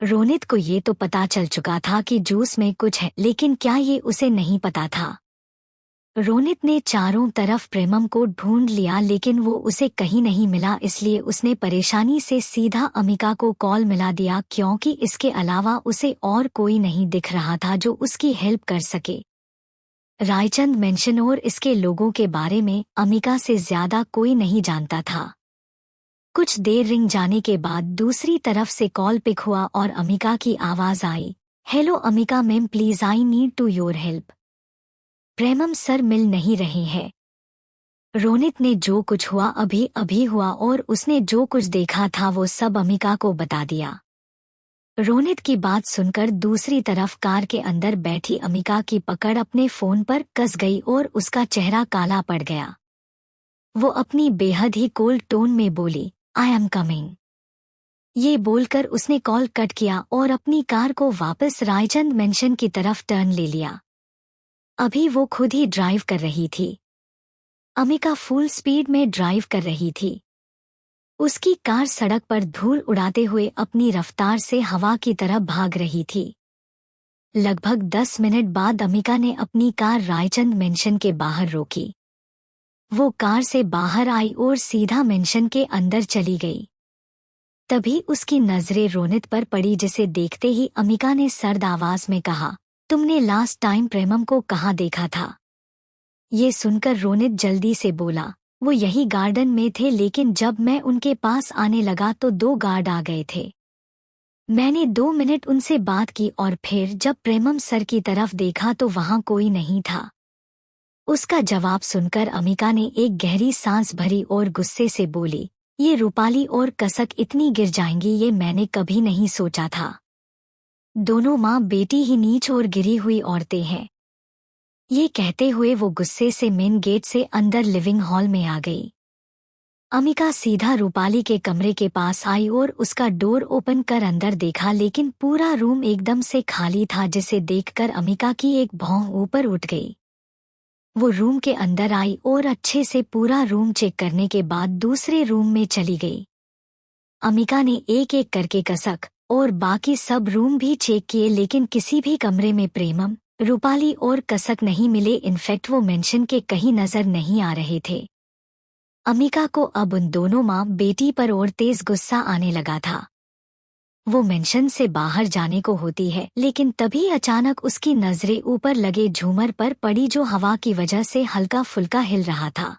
रोनित को ये तो पता चल चुका था कि जूस में कुछ है, लेकिन क्या ये उसे नहीं पता था। रोनित ने चारों तरफ प्रेमम को ढूंढ लिया लेकिन वो उसे कहीं नहीं मिला, इसलिए उसने परेशानी से सीधा अमिका को कॉल मिला दिया क्योंकि इसके अलावा उसे और कोई नहीं दिख रहा था जो उसकी हेल्प कर सके। रायचंद मेंशन और इसके लोगों के बारे में अमिका से ज्यादा कोई नहीं जानता था। कुछ देर रिंग जाने के बाद दूसरी तरफ से कॉल पिक हुआ और अमिका की आवाज आई, hello Amika ma'am, please I need to your help. Premam sir मिल नहीं रहे हैं। रोनित ने जो कुछ हुआ अभी अभी हुआ और उसने जो कुछ देखा था वो सब अमिका को बता दिया। रोनित की बात सुनकर दूसरी तरफ कार के अंदर बैठी अमिका की पकड़ अपने फोन पर कस गई और उसका चेहरा काला पड़ गया। वो अपनी बेहद ही कोल्ड टोन में बोली, आई एम कमिंग। ये बोलकर उसने कॉल कट किया और अपनी कार को वापस रायचंद मेंशन की तरफ टर्न ले लिया। अभी वो खुद ही ड्राइव कर रही थी। अमिका फुल स्पीड में ड्राइव कर रही थी। उसकी कार सड़क पर धूल उड़ाते हुए अपनी रफ्तार से हवा की तरफ भाग रही थी। लगभग 10 मिनट बाद अमिका ने अपनी कार रायचंद मेंशन के बाहर रोकी। वो कार से बाहर आई और सीधा मेंशन के अंदर चली गई। तभी उसकी नजरें रोनित पर पड़ी जिसे देखते ही अमिका ने सर्द आवाज में कहा, तुमने लास्ट टाइम प्रेमम को कहाँ देखा था? ये सुनकर रोनित जल्दी से बोला, वो यही गार्डन में थे लेकिन जब मैं उनके पास आने लगा तो 2 गार्ड आ गए थे। मैंने 2 मिनट उनसे बात की और फिर जब प्रेमम सर की तरफ देखा तो वहां कोई नहीं था। उसका जवाब सुनकर अमिका ने एक गहरी सांस भरी और गुस्से से बोली, ये रूपाली और कसक इतनी गिर जाएंगी ये मैंने कभी नहीं सोचा था। दोनों माँ बेटी ही नीच और गिरी हुई औरतें हैं। ये कहते हुए वो गुस्से से मेन गेट से अंदर लिविंग हॉल में आ गई। अमिका सीधा रूपाली के कमरे के पास आई और उसका डोर ओपन कर अंदर देखा लेकिन पूरा रूम एकदम से खाली था जिसे देखकर अमिका की एक भौं ऊपर उठ गई। वो रूम के अंदर आई और अच्छे से पूरा रूम चेक करने के बाद दूसरे रूम में चली गई। अमिका ने एक एक करके कसक और बाकी सब रूम भी चेक किए लेकिन किसी भी कमरे में प्रेमम, रूपाली और कसक नहीं मिले। इनफैक्ट वो मेंशन के कहीं नजर नहीं आ रहे थे। अमिका को अब उन दोनों माँ बेटी पर और तेज गुस्सा आने लगा था। वो मेंशन से बाहर जाने को होती है लेकिन तभी अचानक उसकी नजरें ऊपर लगे झूमर पर पड़ी जो हवा की वजह से हल्का फुल्का हिल रहा था।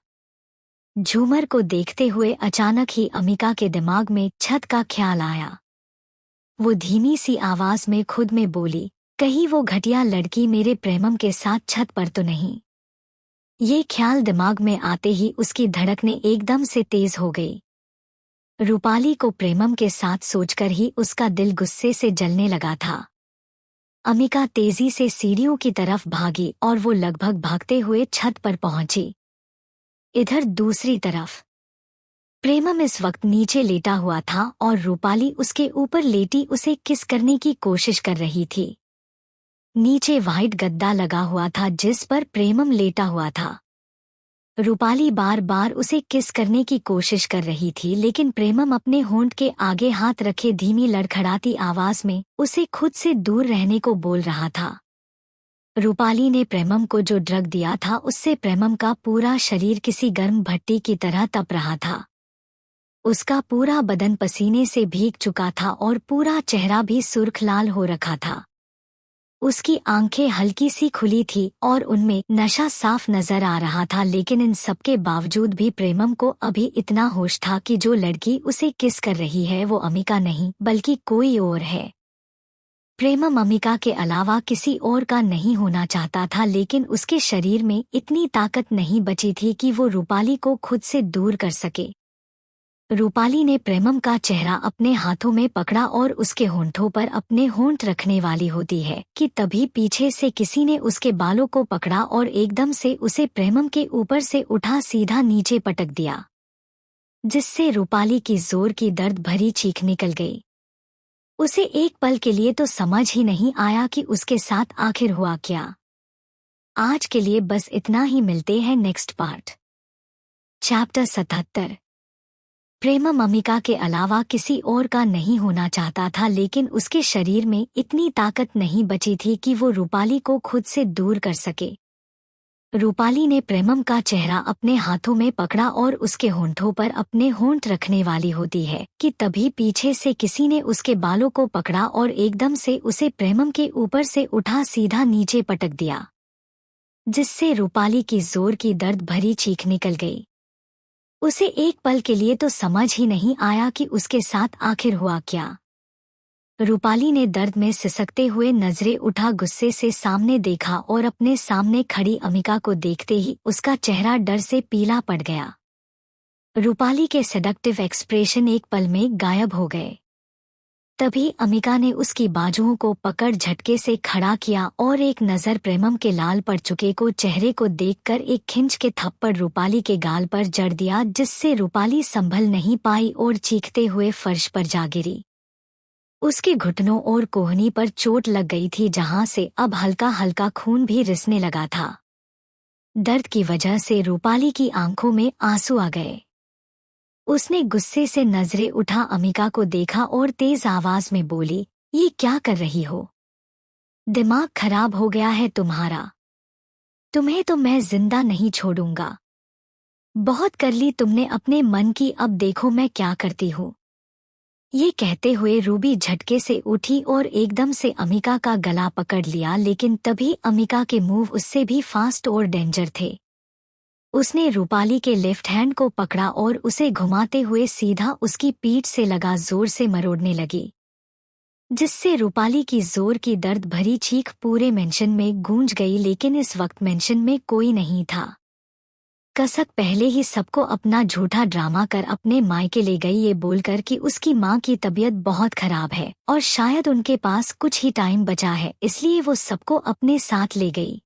झूमर को देखते हुए अचानक ही अमिका के दिमाग में छत का ख्याल आया। वो धीमी सी आवाज में खुद में बोली, कहीं वो घटिया लड़की मेरे प्रेमम के साथ छत पर तो नहीं। ये ख्याल दिमाग में आते ही उसकी धड़कनें एकदम से तेज हो गई। रूपाली को प्रेमम के साथ सोचकर ही उसका दिल गुस्से से जलने लगा था। अमिका तेजी से सीढ़ियों की तरफ भागी और वो लगभग भागते हुए छत पर पहुंची। इधर दूसरी तरफ प्रेमम इस वक्त नीचे लेटा हुआ था और रूपाली उसके ऊपर लेटी उसे किस करने की कोशिश कर रही थी। नीचे वाइट गद्दा लगा हुआ था जिस पर प्रेमम लेटा हुआ था। रूपाली बार बार उसे किस करने की कोशिश कर रही थी लेकिन प्रेमम अपने होंठ के आगे हाथ रखे धीमी लड़खड़ाती आवाज में उसे खुद से दूर रहने को बोल रहा था। रूपाली ने प्रेमम को जो ड्रग दिया था उससे प्रेमम का पूरा शरीर किसी गर्म भट्टी की तरह तप रहा था। उसका पूरा बदन पसीने से भीग चुका था और पूरा चेहरा भी सुर्ख लाल हो रखा था। उसकी आंखें हल्की सी खुली थी और उनमें नशा साफ नजर आ रहा था लेकिन इन सबके बावजूद भी प्रेमम को अभी इतना होश था कि जो लड़की उसे किस कर रही है वो अमिका नहीं बल्कि कोई और है। प्रेमम अमिका के अलावा किसी और का नहीं होना चाहता था लेकिन उसके शरीर में इतनी ताकत नहीं बची थी कि वो रूपाली को खुद से दूर कर सके। रूपाली ने प्रेमम का चेहरा अपने हाथों में पकड़ा और उसके होंठों पर अपने होंठ रखने वाली होती है कि तभी पीछे से किसी ने उसके बालों को पकड़ा और एकदम से उसे प्रेमम के ऊपर से उठा सीधा नीचे पटक दिया, जिससे रूपाली की जोर की दर्द भरी चीख निकल गई। उसे एक पल के लिए तो समझ ही नहीं आया कि उसके साथ आखिर हुआ क्या। आज के लिए बस इतना ही, मिलते हैं next part. Chapter 77। Premam Amika के अलावा किसी और का नहीं होना चाहता था, लेकिन उसके शरीर में इतनी ताकत नहीं बची थी कि वो रूपाली को खुद से दूर कर सके। रूपाली ने प्रेमम का चेहरा अपने हाथों में पकड़ा और उसके होंठों पर अपने होंठ रखने वाली होती है कि तभी पीछे से किसी ने उसके बालों को पकड़ा और एकदम से उसे प्रेमम के ऊपर से उठा सीधा नीचे पटक दिया, जिससे रूपाली की जोर की दर्द भरी चीख निकल गई। उसे एक पल के लिए तो समझ ही नहीं आया कि उसके साथ आखिर हुआ क्या। रूपाली ने दर्द में सिसकते हुए नजरें उठा गुस्से से सामने देखा और अपने सामने खड़ी अमिका को देखते ही उसका चेहरा डर से पीला पड़ गया। रूपाली के सेडक्टिव एक्सप्रेशन एक पल में गायब हो गए। तभी अमिका ने उसकी बाजुओं को पकड़ झटके से खड़ा किया और एक नज़र प्रेमम के लाल पड़ चुके को चेहरे को देखकर एक खिंच के थप्पड़ रूपाली के गाल पर जड़ दिया, जिससे रूपाली संभल नहीं पाई और चीखते हुए फर्श पर जा गिरी। उसके घुटनों और कोहनी पर चोट लग गई थी, जहां से अब हल्का हल्का खून भी रिसने लगा था। दर्द की वजह से रूपाली की आंखों में आंसू आ गए। उसने गुस्से से नजरें उठा अमिका को देखा और तेज आवाज में बोली, ये क्या कर रही हो? दिमाग खराब हो गया है तुम्हारा? तुम्हें तो मैं जिंदा नहीं छोड़ूंगा। बहुत कर ली तुमने अपने मन की, अब देखो मैं क्या करती हूँ। ये कहते हुए रूबी झटके से उठी और एकदम से अमिका का गला पकड़ लिया, लेकिन तभी अमिका के मूव उससे भी फास्ट और डेंजर थे। उसने रूपाली के लेफ्ट हैंड को पकड़ा और उसे घुमाते हुए सीधा उसकी पीठ से लगा जोर से मरोड़ने लगी, जिससे रूपाली की जोर की दर्द भरी चीख पूरे मेंशन में गूंज गई। लेकिन इस वक्त मेंशन में कोई नहीं था। कसक पहले ही सबको अपना झूठा ड्रामा कर अपने मायके ले गई, ये बोलकर कि उसकी माँ की तबीयत बहुत खराब है और शायद उनके पास कुछ ही टाइम बचा है, इसलिए वो सबको अपने साथ ले गई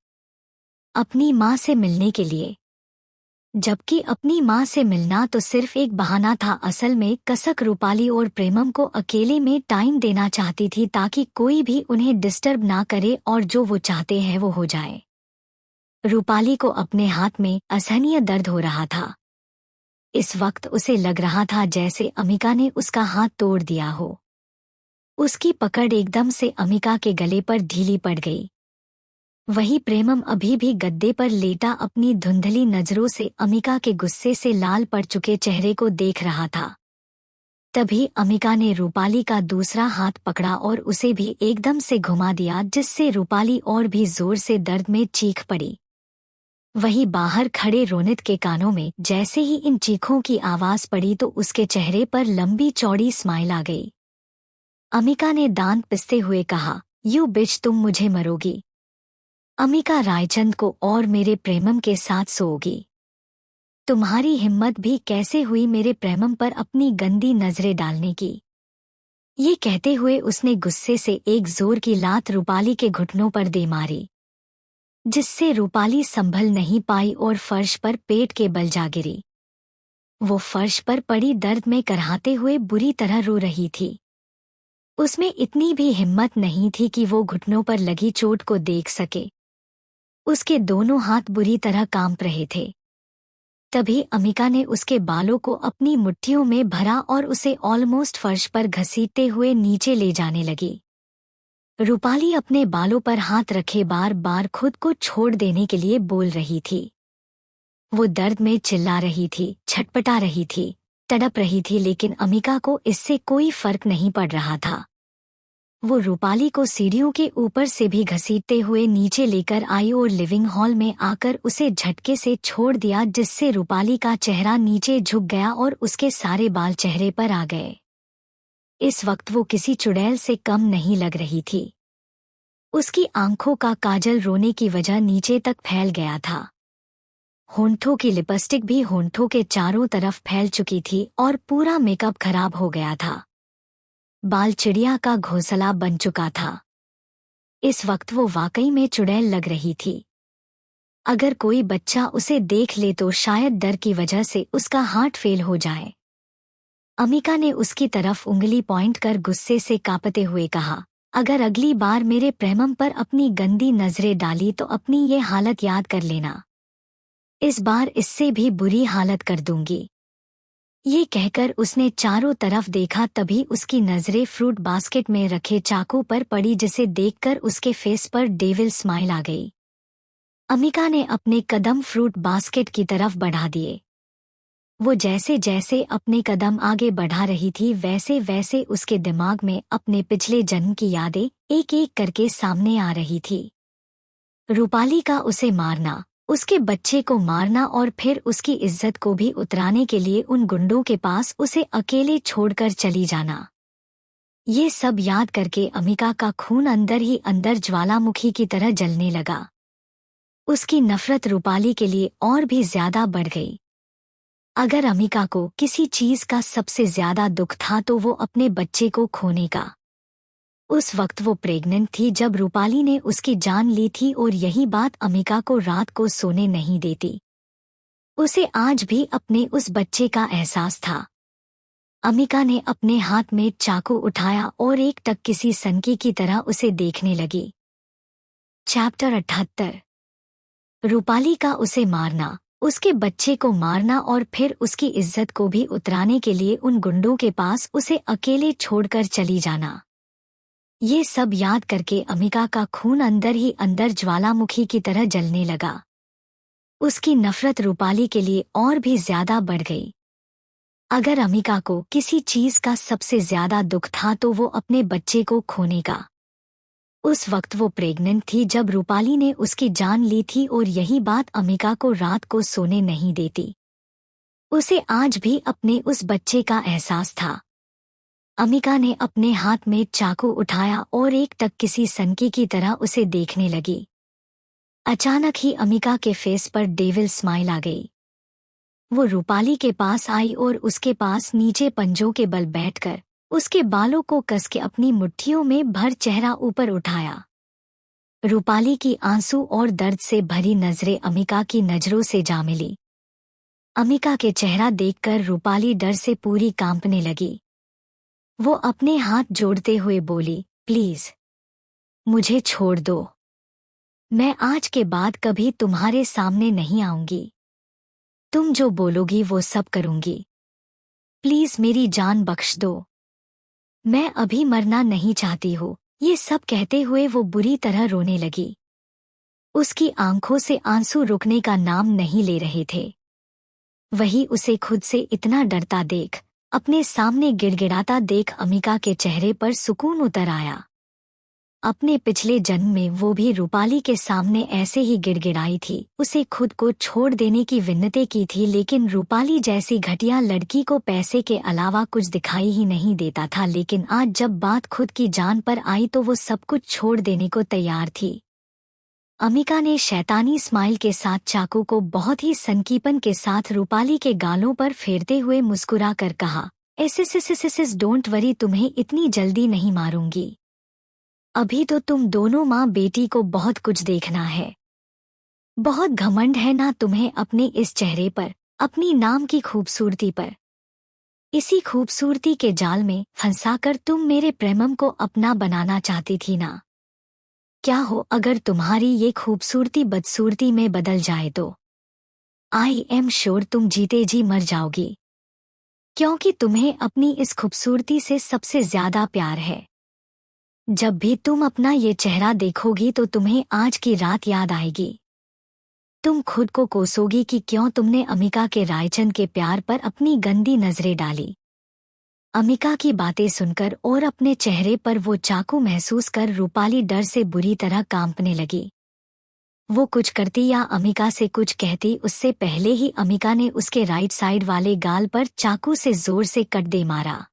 अपनी माँ से मिलने के लिए। जबकि अपनी माँ से मिलना तो सिर्फ एक बहाना था, असल में कसक रूपाली और प्रेमम को अकेले में टाइम देना चाहती थी ताकि कोई भी उन्हें डिस्टर्ब ना करे और जो वो चाहते हैं वो हो जाए। रूपाली को अपने हाथ में असहनीय दर्द हो रहा था। इस वक्त उसे लग रहा था जैसे अमिका ने उसका हाथ तोड़ दिया हो। उसकी पकड़ एकदम से अमिका के गले पर ढीली पड़ गई। वही प्रेमम अभी भी गद्दे पर लेटा अपनी धुंधली नजरों से अमिका के गुस्से से लाल पड़ चुके चेहरे को देख रहा था। तभी अमिका ने रूपाली का दूसरा हाथ पकड़ा और उसे भी एकदम से घुमा दिया, जिससे रूपाली और भी जोर से दर्द में चीख पड़ी। वही बाहर खड़े रोनित के कानों में जैसे ही इन चीखों की आवाज पड़ी तो उसके चेहरे पर लंबी चौड़ी स्माइल आ गई। अमिका ने दांत पिसते हुए कहा, यू बिच, तुम मुझे मरोगी। अमिका रायचंद को और मेरे प्रेमम के साथ सोओगी। तुम्हारी हिम्मत भी कैसे हुई मेरे प्रेमम पर अपनी गंदी नजरें डालने की? ये कहते हुए उसने गुस्से से एक जोर की लात रूपाली के घुटनों पर दे मारी, जिससे रूपाली संभल नहीं पाई और फर्श पर पेट के बल जा गिरी। वो फर्श पर पड़ी दर्द में कराहते हुए बुरी तरह रो रही थी। उसमें इतनी भी हिम्मत नहीं थी कि वो घुटनों पर लगी चोट को देख सके। उसके दोनों हाथ बुरी तरह कांप रहे थे। तभी अमिका ने उसके बालों को अपनी मुट्ठियों में भरा और उसे ऑलमोस्ट फर्श पर घसीटते हुए नीचे ले जाने लगी। रूपाली अपने बालों पर हाथ रखे बार बार खुद को छोड़ देने के लिए बोल रही थी। वो दर्द में चिल्ला रही थी, छटपटा रही थी, तड़प रही थी, लेकिन अमिका को इससे कोई फर्क नहीं पड़ रहा था। वो रूपाली को सीढ़ियों के ऊपर से भी घसीटते हुए नीचे लेकर आई और लिविंग हॉल में आकर उसे झटके से छोड़ दिया, जिससे रूपाली का चेहरा नीचे झुक गया और उसके सारे बाल चेहरे पर आ गए। इस वक्त वो किसी चुड़ैल से कम नहीं लग रही थी। उसकी आंखों का काजल रोने की वजह नीचे तक फैल गया था। होंठों की लिपस्टिक भी होंठों के चारों तरफ फैल चुकी थी और पूरा मेकअप खराब हो गया था। बाल चिड़िया का घोंसला बन चुका था। इस वक्त वो वाकई में चुड़ैल लग रही थी। अगर कोई बच्चा उसे देख ले तो शायद डर की वजह से उसका हार्ट फेल हो जाए। अमिका ने उसकी तरफ उंगली पॉइंट कर गुस्से से कांपते हुए कहा, अगर अगली बार मेरे प्रेमम पर अपनी गंदी नजरें डाली तो अपनी ये हालत याद कर लेना। इस बार इससे भी बुरी हालत कर दूंगी। ये कहकर उसने चारों तरफ देखा, तभी उसकी नजरें फ्रूट बास्केट में रखे चाकू पर पड़ी, जिसे देखकर उसके फेस पर डेविल स्माइल आ गई। अमिका ने अपने कदम फ्रूट बास्केट की तरफ बढ़ा दिए। वो जैसे जैसे अपने कदम आगे बढ़ा रही थी वैसे वैसे उसके दिमाग में अपने पिछले जन्म की यादें एक एक करके सामने आ रही थी। रूपाली का उसे मारना, उसके बच्चे को मारना और फिर उसकी इज्जत को भी उतराने के लिए उन गुंडों के पास उसे अकेले छोड़कर चली जाना। ये सब याद करके अमिका का खून अंदर ही अंदर ज्वालामुखी की तरह जलने लगा। उसकी नफरत रूपाली के लिए और भी ज्यादा बढ़ गई। अगर अमिका को किसी चीज का सबसे ज्यादा दुख था तो वो अपने बच्चे को खोने का। उस वक्त वो प्रेग्नेंट थी जब रूपाली ने उसकी जान ली थी और यही बात अमिका को रात को सोने नहीं देती। उसे आज भी अपने उस बच्चे का एहसास था। अमिका ने अपने हाथ में चाकू उठाया और एक टक किसी सनकी की तरह उसे देखने लगी। चैप्टर 78। रूपाली का उसे मारना, उसके बच्चे को मारना और फिर उसकी इज्जत को भी उतराने के लिए उन गुंडों के पास उसे अकेले छोड़कर चली जाना। ये सब याद करके अमिका का खून अंदर ही अंदर ज्वालामुखी की तरह जलने लगा। उसकी नफरत रूपाली के लिए और भी ज्यादा बढ़ गई। अगर अमिका को किसी चीज का सबसे ज्यादा दुख था तो वो अपने बच्चे को खोने का। उस वक्त वो प्रेग्नेंट थी जब रूपाली ने उसकी जान ली थी और यही बात अमिका को रात को सोने नहीं देती। उसे आज भी अपने उस बच्चे का एहसास था। अमिका ने अपने हाथ में चाकू उठाया और एक टक किसी सनकी की तरह उसे देखने लगी। अचानक ही अमिका के फेस पर डेविल स्माइल आ गई। वो रूपाली के पास आई और उसके पास नीचे पंजों के बल बैठकर उसके बालों को कस के अपनी मुट्ठियों में भर चेहरा ऊपर उठाया। रूपाली की आंसू और दर्द से भरी नजरें अमिका की नजरों से जा मिली। अमिका के चेहरा देखकर रूपाली डर से पूरी कांपने लगी। वो अपने हाथ जोड़ते हुए बोली, प्लीज मुझे छोड़ दो। मैं आज के बाद कभी तुम्हारे सामने नहीं आऊंगी। तुम जो बोलोगी वो सब करूंगी। प्लीज मेरी जान बख्श दो। मैं अभी मरना नहीं चाहती हूँ। ये सब कहते हुए वो बुरी तरह रोने लगी। उसकी आंखों से आंसू रुकने का नाम नहीं ले रहे थे। वही उसे खुद से इतना डरता देख, अपने सामने गिड़गिड़ाता देख अमिका के चेहरे पर सुकून उतर आया। अपने पिछले जन्म में वो भी रूपाली के सामने ऐसे ही गिड़गिड़ाई थी, उसे खुद को छोड़ देने की विनती की थी, लेकिन रूपाली जैसी घटिया लड़की को पैसे के अलावा कुछ दिखाई ही नहीं देता था। लेकिन आज जब बात खुद की जान पर आई तो वो सब कुछ छोड़ देने को तैयार थी। अमिका ने शैतानी स्माइल के साथ चाकू को बहुत ही सनकीपन के साथ रूपाली के गालों पर फेरते हुए मुस्कुरा कर कहा, एस डोंट वरी, तुम्हें इतनी जल्दी नहीं मारूंगी। अभी तो तुम दोनों माँ बेटी को बहुत कुछ देखना है। बहुत घमंड है ना तुम्हें अपने इस चेहरे पर, अपनी नाम की खूबसूरती पर। इसी खूबसूरती के जाल में फंसाकर तुम मेरे प्रेमम को अपना बनाना चाहती थी ना। क्या हो अगर तुम्हारी ये खूबसूरती बदसूरती में बदल जाए तो आई एम श्योर तुम जीते जी मर जाओगी, क्योंकि तुम्हें अपनी इस खूबसूरती से सबसे ज्यादा प्यार है। जब भी तुम अपना ये चेहरा देखोगी तो तुम्हें आज की रात याद आएगी। तुम खुद को कोसोगी कि क्यों तुमने अमिका के रायचंद के प्यार पर अपनी गंदी नजरें डाली। अमिका की बातें सुनकर और अपने चेहरे पर वो चाकू महसूस कर रूपाली डर से बुरी तरह कांपने लगी। वो कुछ करती या अमिका से कुछ कहती उससे पहले ही अमिका ने उसके राइट साइड वाले गाल पर चाकू से जोर से कट दे मारा।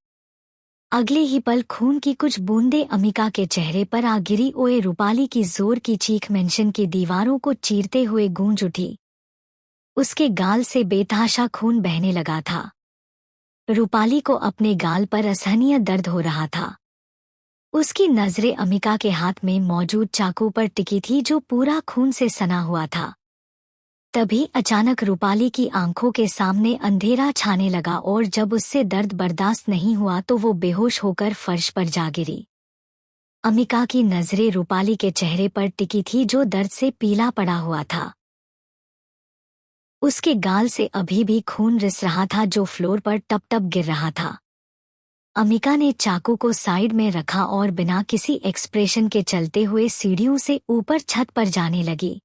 अगले ही पल खून की कुछ बूंदें अमिका के चेहरे पर आ गिरी। ओए रूपाली की जोर की चीख मेंशन की दीवारों को चीरते हुए गूंज उठी। उसके गाल से बेतहाशा खून बहने लगा था। रूपाली को अपने गाल पर असहनीय दर्द हो रहा था। उसकी नजरें अमिका के हाथ में मौजूद चाकू पर टिकी थी जो पूरा खून से सना हुआ था। तभी अचानक रूपाली की आंखों के सामने अंधेरा छाने लगा और जब उससे दर्द बर्दाश्त नहीं हुआ तो वो बेहोश होकर फर्श पर जा गिरी। अमिका की नजरें रूपाली के चेहरे पर टिकी थी जो दर्द से पीला पड़ा हुआ था। उसके गाल से अभी भी खून रिस रहा था जो फ्लोर पर टप टप गिर रहा था। अमिका ने चाकू को साइड में रखा और बिना किसी एक्सप्रेशन के चलते हुए सीढ़ियों से ऊपर छत पर जाने लगी।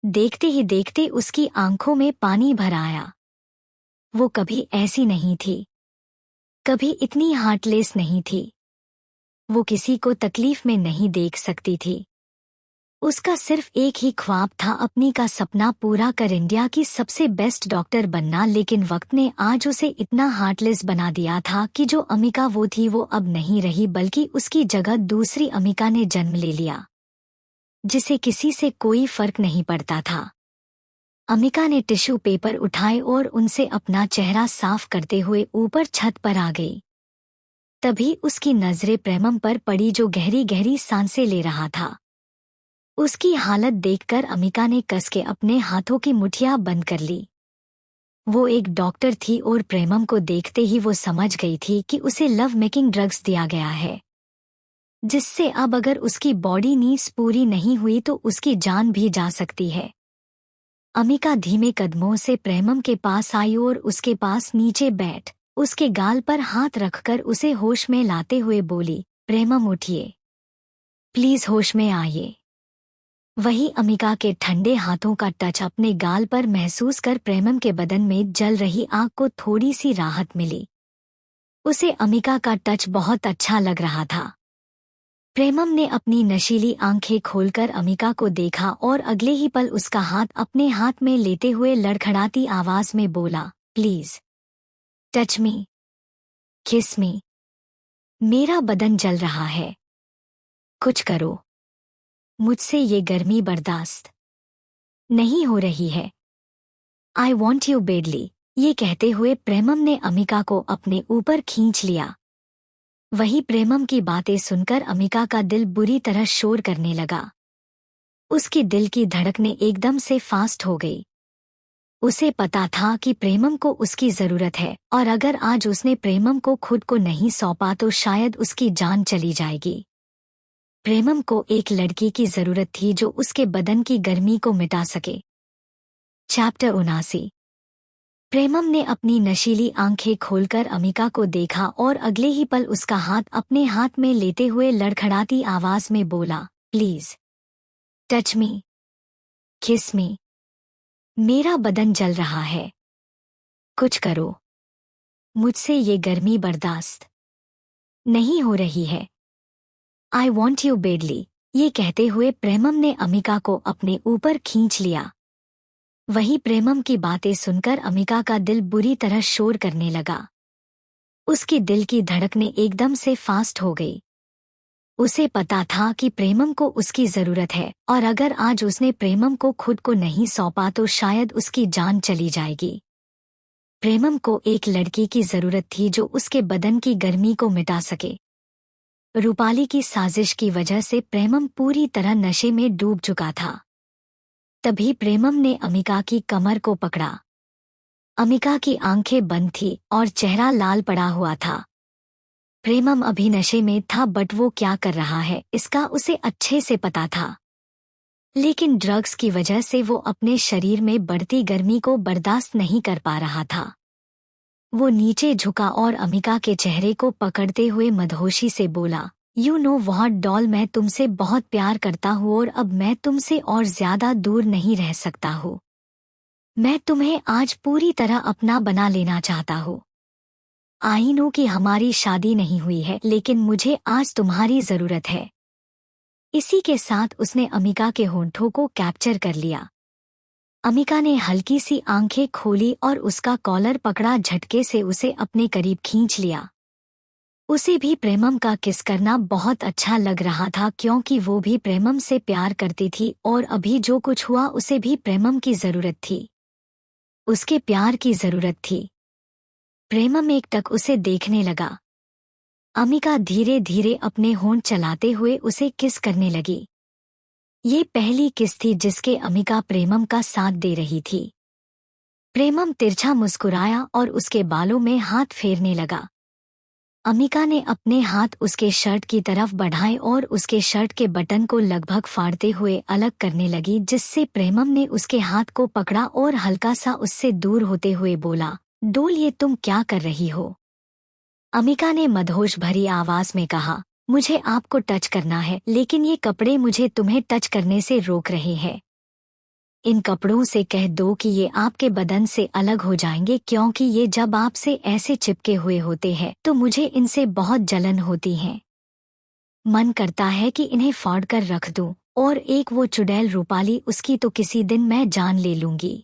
देखते ही देखते उसकी आंखों में पानी भर आया। वो कभी ऐसी नहीं थी, कभी इतनी हार्टलेस नहीं थी। वो किसी को तकलीफ में नहीं देख सकती थी। उसका सिर्फ एक ही ख्वाब था, अपनी का सपना पूरा कर इंडिया की सबसे बेस्ट डॉक्टर बनना। लेकिन वक्त ने आज उसे इतना हार्टलेस बना दिया था कि जो अमिका वो थी वो अब नहीं रही, बल्कि उसकी जगह दूसरी अमिका ने जन्म ले लिया, जिसे किसी से कोई फर्क नहीं पड़ता था। अमिका ने टिश्यू पेपर उठाए और उनसे अपना चेहरा साफ करते हुए ऊपर छत पर आ गई। तभी उसकी नजरें प्रेमम पर पड़ी जो गहरी गहरी सांसें ले रहा था। उसकी हालत देखकर अमिका ने कस के अपने हाथों की मुठ्ठियां बंद कर ली। वो एक डॉक्टर थी और प्रेमम को देखते ही वो समझ गई थी कि उसे लव मेकिंग ड्रग्स दिया गया है, जिससे अब अगर उसकी बॉडी नीड्स पूरी नहीं हुई तो उसकी जान भी जा सकती है। अमिका धीमे कदमों से प्रेमम के पास आई और उसके पास नीचे बैठ उसके गाल पर हाथ रखकर उसे होश में लाते हुए बोली, प्रेमम उठिए, प्लीज होश में आइए। वही अमिका के ठंडे हाथों का टच अपने गाल पर महसूस कर प्रेमम के बदन में जल रही आग को थोड़ी सी राहत मिली। उसे अमिका का टच बहुत अच्छा लग रहा था। प्रेमम ने अपनी नशीली आंखें खोलकर अमिका को देखा और अगले ही पल उसका हाथ अपने हाथ में लेते हुए लड़खड़ाती आवाज में बोला, प्लीज टच मी, किस मी, मेरा बदन जल रहा है, कुछ करो, मुझसे ये गर्मी बर्दाश्त नहीं हो रही है, आई वॉन्ट यू बेडली। ये कहते हुए प्रेमम ने अमिका को अपने ऊपर खींच लिया। वही प्रेमम की बातें सुनकर अमिका का दिल बुरी तरह शोर करने लगा। उसकी दिल की धड़कनें एकदम से फास्ट हो गई। उसे पता था कि प्रेमम को उसकी जरूरत है और अगर आज उसने प्रेमम को खुद को नहीं सौंपा तो शायद उसकी जान चली जाएगी। प्रेमम को एक लड़की की जरूरत थी जो उसके बदन की गर्मी को मिटा सके। चैप्टर 79। प्रेमम ने अपनी नशीली आंखें खोलकर अमिका को देखा और अगले ही पल उसका हाथ अपने हाथ में लेते हुए लड़खड़ाती आवाज में बोला, प्लीज टच मी, किस मी, मेरा बदन जल रहा है, कुछ करो, मुझसे ये गर्मी बर्दाश्त नहीं हो रही है, आई वॉन्ट यू बेडली। ये कहते हुए प्रेमम ने अमिका को अपने ऊपर खींच लिया। वही प्रेमम की बातें सुनकर अमिका का दिल बुरी तरह शोर करने लगा। उसकी दिल की धड़कनें एकदम से फास्ट हो गई। उसे पता था कि प्रेमम को उसकी जरूरत है और अगर आज उसने प्रेमम को खुद को नहीं सौंपा तो शायद उसकी जान चली जाएगी। प्रेमम को एक लड़की की जरूरत थी जो उसके बदन की गर्मी को मिटा सके। रूपाली की साजिश की वजह से प्रेमम पूरी तरह नशे में डूब चुका था। तभी प्रेमम ने अमिका की कमर को पकड़ा। अमिका की आंखें बंद थी और चेहरा लाल पड़ा हुआ था। प्रेमम अभी नशे में था बट वो क्या कर रहा है इसका उसे अच्छे से पता था। लेकिन ड्रग्स की वजह से वो अपने शरीर में बढ़ती गर्मी को बर्दाश्त नहीं कर पा रहा था। वो नीचे झुका और अमिका के चेहरे को पकड़ते हुए मदहोशी से बोला, यू नो व्हाट डॉल, मैं तुमसे बहुत प्यार करता हूँ और अब मैं तुमसे और ज्यादा दूर नहीं रह सकता हूँ। मैं तुम्हें आज पूरी तरह अपना बना लेना चाहता हूँ। आई नो कि हमारी शादी नहीं हुई है लेकिन मुझे आज तुम्हारी जरूरत है। इसी के साथ उसने अमिका के होंठों को कैप्चर कर लिया। अमिका ने हल्की सी आंखें खोली और उसका कॉलर पकड़ा, झटके से उसे अपने करीब खींच लिया। उसे भी प्रेमम का किस करना बहुत अच्छा लग रहा था क्योंकि वो भी प्रेमम से प्यार करती थी और अभी जो कुछ हुआ उसे भी प्रेमम की जरूरत थी। उसके प्यार की जरूरत थी। प्रेमम एकटक उसे देखने लगा। अमिका धीरे धीरे अपने होंठ चलाते हुए उसे किस करने लगी। ये पहली किस थी जिसके अमिका प्रेमम का साथ दे रही थी। प्रेमम तिरछा मुस्कुराया और उसके बालों में हाथ फेरने लगा। अमिका ने अपने हाथ उसके शर्ट की तरफ बढ़ाए और उसके शर्ट के बटन को लगभग फाड़ते हुए अलग करने लगी, जिससे प्रेमम ने उसके हाथ को पकड़ा और हल्का सा उससे दूर होते हुए बोला, डोल, ये तुम क्या कर रही हो? अमिका ने मदहोश भरी आवाज में कहा, मुझे आपको टच करना है, लेकिन ये कपड़े मुझे तुम्हें टच करने से रोक रहे हैं। इन कपड़ों से कह दो कि ये आपके बदन से अलग हो जाएंगे, क्योंकि ये जब आपसे ऐसे चिपके हुए होते हैं तो मुझे इनसे बहुत जलन होती है। मन करता है कि इन्हें फाड़ कर रख दूं, और एक वो चुड़ैल रूपाली, उसकी तो किसी दिन मैं जान ले लूंगी।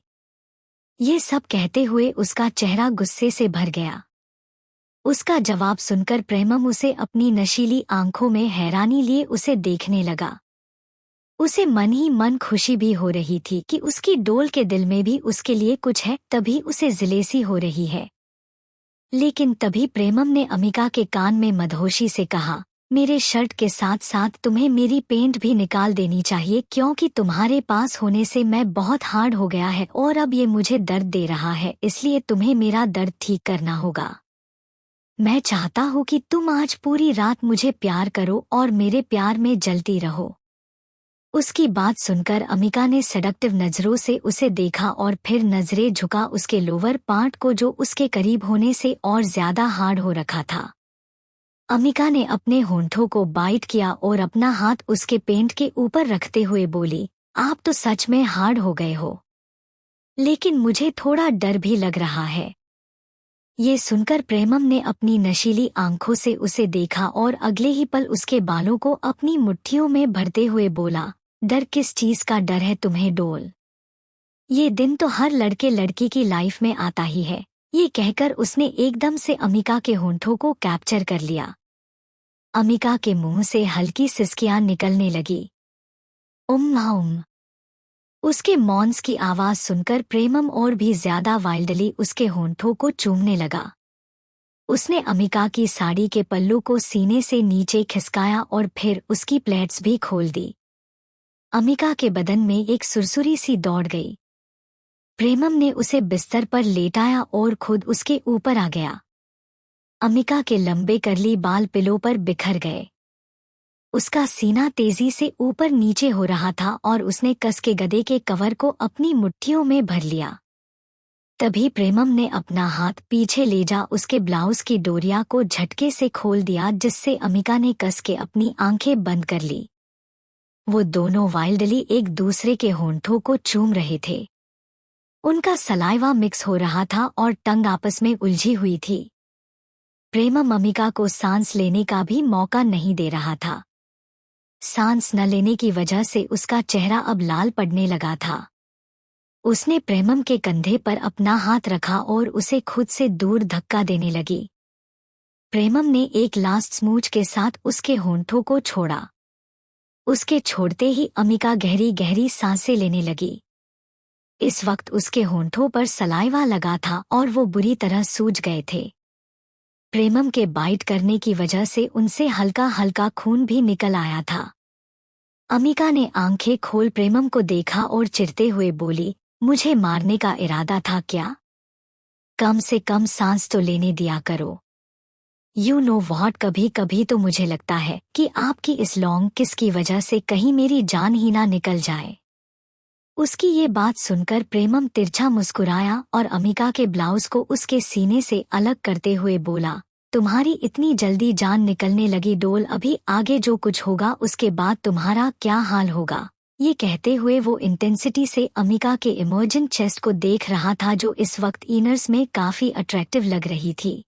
ये सब कहते हुए उसका चेहरा गुस्से से भर गया। उसका जवाब सुनकर प्रेमम उसे अपनी नशीली आंखों में हैरानी लिए उसे देखने लगा। उसे मन ही मन खुशी भी हो रही थी कि उसकी डोल के दिल में भी उसके लिए कुछ है, तभी उसे जिलेसी हो रही है। लेकिन तभी प्रेमम ने अमिका के कान में मदहोशी से कहा, मेरे शर्ट के साथ साथ तुम्हें मेरी पेंट भी निकाल देनी चाहिए, क्योंकि तुम्हारे पास होने से मैं बहुत हार्ड हो गया है और अब ये मुझे दर्द दे रहा है, इसलिए तुम्हें मेरा दर्द ठीक करना होगा। मैं चाहता हूँ कि तुम आज पूरी रात मुझे प्यार करो और मेरे प्यार में जलती रहो। उसकी बात सुनकर अमिका ने सेडक्टिव नजरों से उसे देखा और फिर नजरें झुका उसके लोअर पार्ट को, जो उसके करीब होने से और ज्यादा हार्ड हो रखा था। अमिका ने अपने होंठों को बाइट किया और अपना हाथ उसके पेंट के ऊपर रखते हुए बोली, आप तो सच में हार्ड हो गए हो, लेकिन मुझे थोड़ा डर भी लग रहा है। ये सुनकर प्रेमम ने अपनी नशीली आंखों से उसे देखा और अगले ही पल उसके बालों को अपनी मुट्ठियों में भरते हुए बोला, डर किस चीज का डर है तुम्हें डोल? ये दिन तो हर लड़के लड़की की लाइफ में आता ही है। ये कहकर उसने एकदम से अमिका के होंठों को कैप्चर कर लिया। अमिका के मुंह से हल्की सिसकियां निकलने लगी। उम्म। उसके मॉन्स की आवाज सुनकर प्रेमम और भी ज्यादा वाइल्डली उसके होंठों को चूमने लगा। उसने अमिका की साड़ी के पल्लू को सीने से नीचे खिसकाया और फिर उसकी प्लेट्स भी खोल दी। अमिका के बदन में एक सुरसुरी सी दौड़ गई। प्रेमम ने उसे बिस्तर पर लेटाया और खुद उसके ऊपर आ गया। अमिका के लंबे करली बाल पिलो पर बिखर गए। उसका सीना तेजी से ऊपर नीचे हो रहा था और उसने कस के गदे के कवर को अपनी मुट्ठियों में भर लिया। तभी प्रेमम ने अपना हाथ पीछे ले जा उसके ब्लाउज की डोरिया को झटके से खोल दिया, जिससे अमिका ने कस के अपनी आंखें बंद कर ली। वो दोनों वाइल्डली एक दूसरे के होंठों को चूम रहे थे। उनका सलाइवा मिक्स हो रहा था और टंग आपस में उलझी हुई थी। प्रेमम अमिका को सांस लेने का भी मौका नहीं दे रहा था। सांस न लेने की वजह से उसका चेहरा अब लाल पड़ने लगा था। उसने प्रेमम के कंधे पर अपना हाथ रखा और उसे खुद से दूर धक्का देने लगी। प्रेमम ने एक लास्ट स्मूच के साथ उसके होंठों को छोड़ा। उसके छोड़ते ही अमिका गहरी गहरी सांसें लेने लगी। इस वक्त उसके होंठों पर सलाइवा लगा था और वो बुरी तरह सूज गए थे। प्रेमम के बाइट करने की वजह से उनसे हल्का हल्का खून भी निकल आया था। अमिका ने आंखें खोल प्रेमम को देखा और चिढ़ते हुए बोली, मुझे मारने का इरादा था क्या? कम से कम सांस तो लेने दिया करो। यू नो व्हाट, कभी कभी तो मुझे लगता है कि आपकी इस लॉन्ग किस की वजह से कहीं मेरी जान ही ना निकल जाए। उसकी ये बात सुनकर प्रेमम तिरछा मुस्कुराया और अमिका के ब्लाउज को उसके सीने से अलग करते हुए बोला, तुम्हारी इतनी जल्दी जान निकलने लगी डोल, अभी आगे जो कुछ होगा उसके बाद तुम्हारा क्या हाल होगा। ये कहते हुए वो इंटेंसिटी से अमिका के इमर्जेंट चेस्ट को देख रहा था, जो इस वक्त इनर्स में काफी अट्रैक्टिव लग रही थी।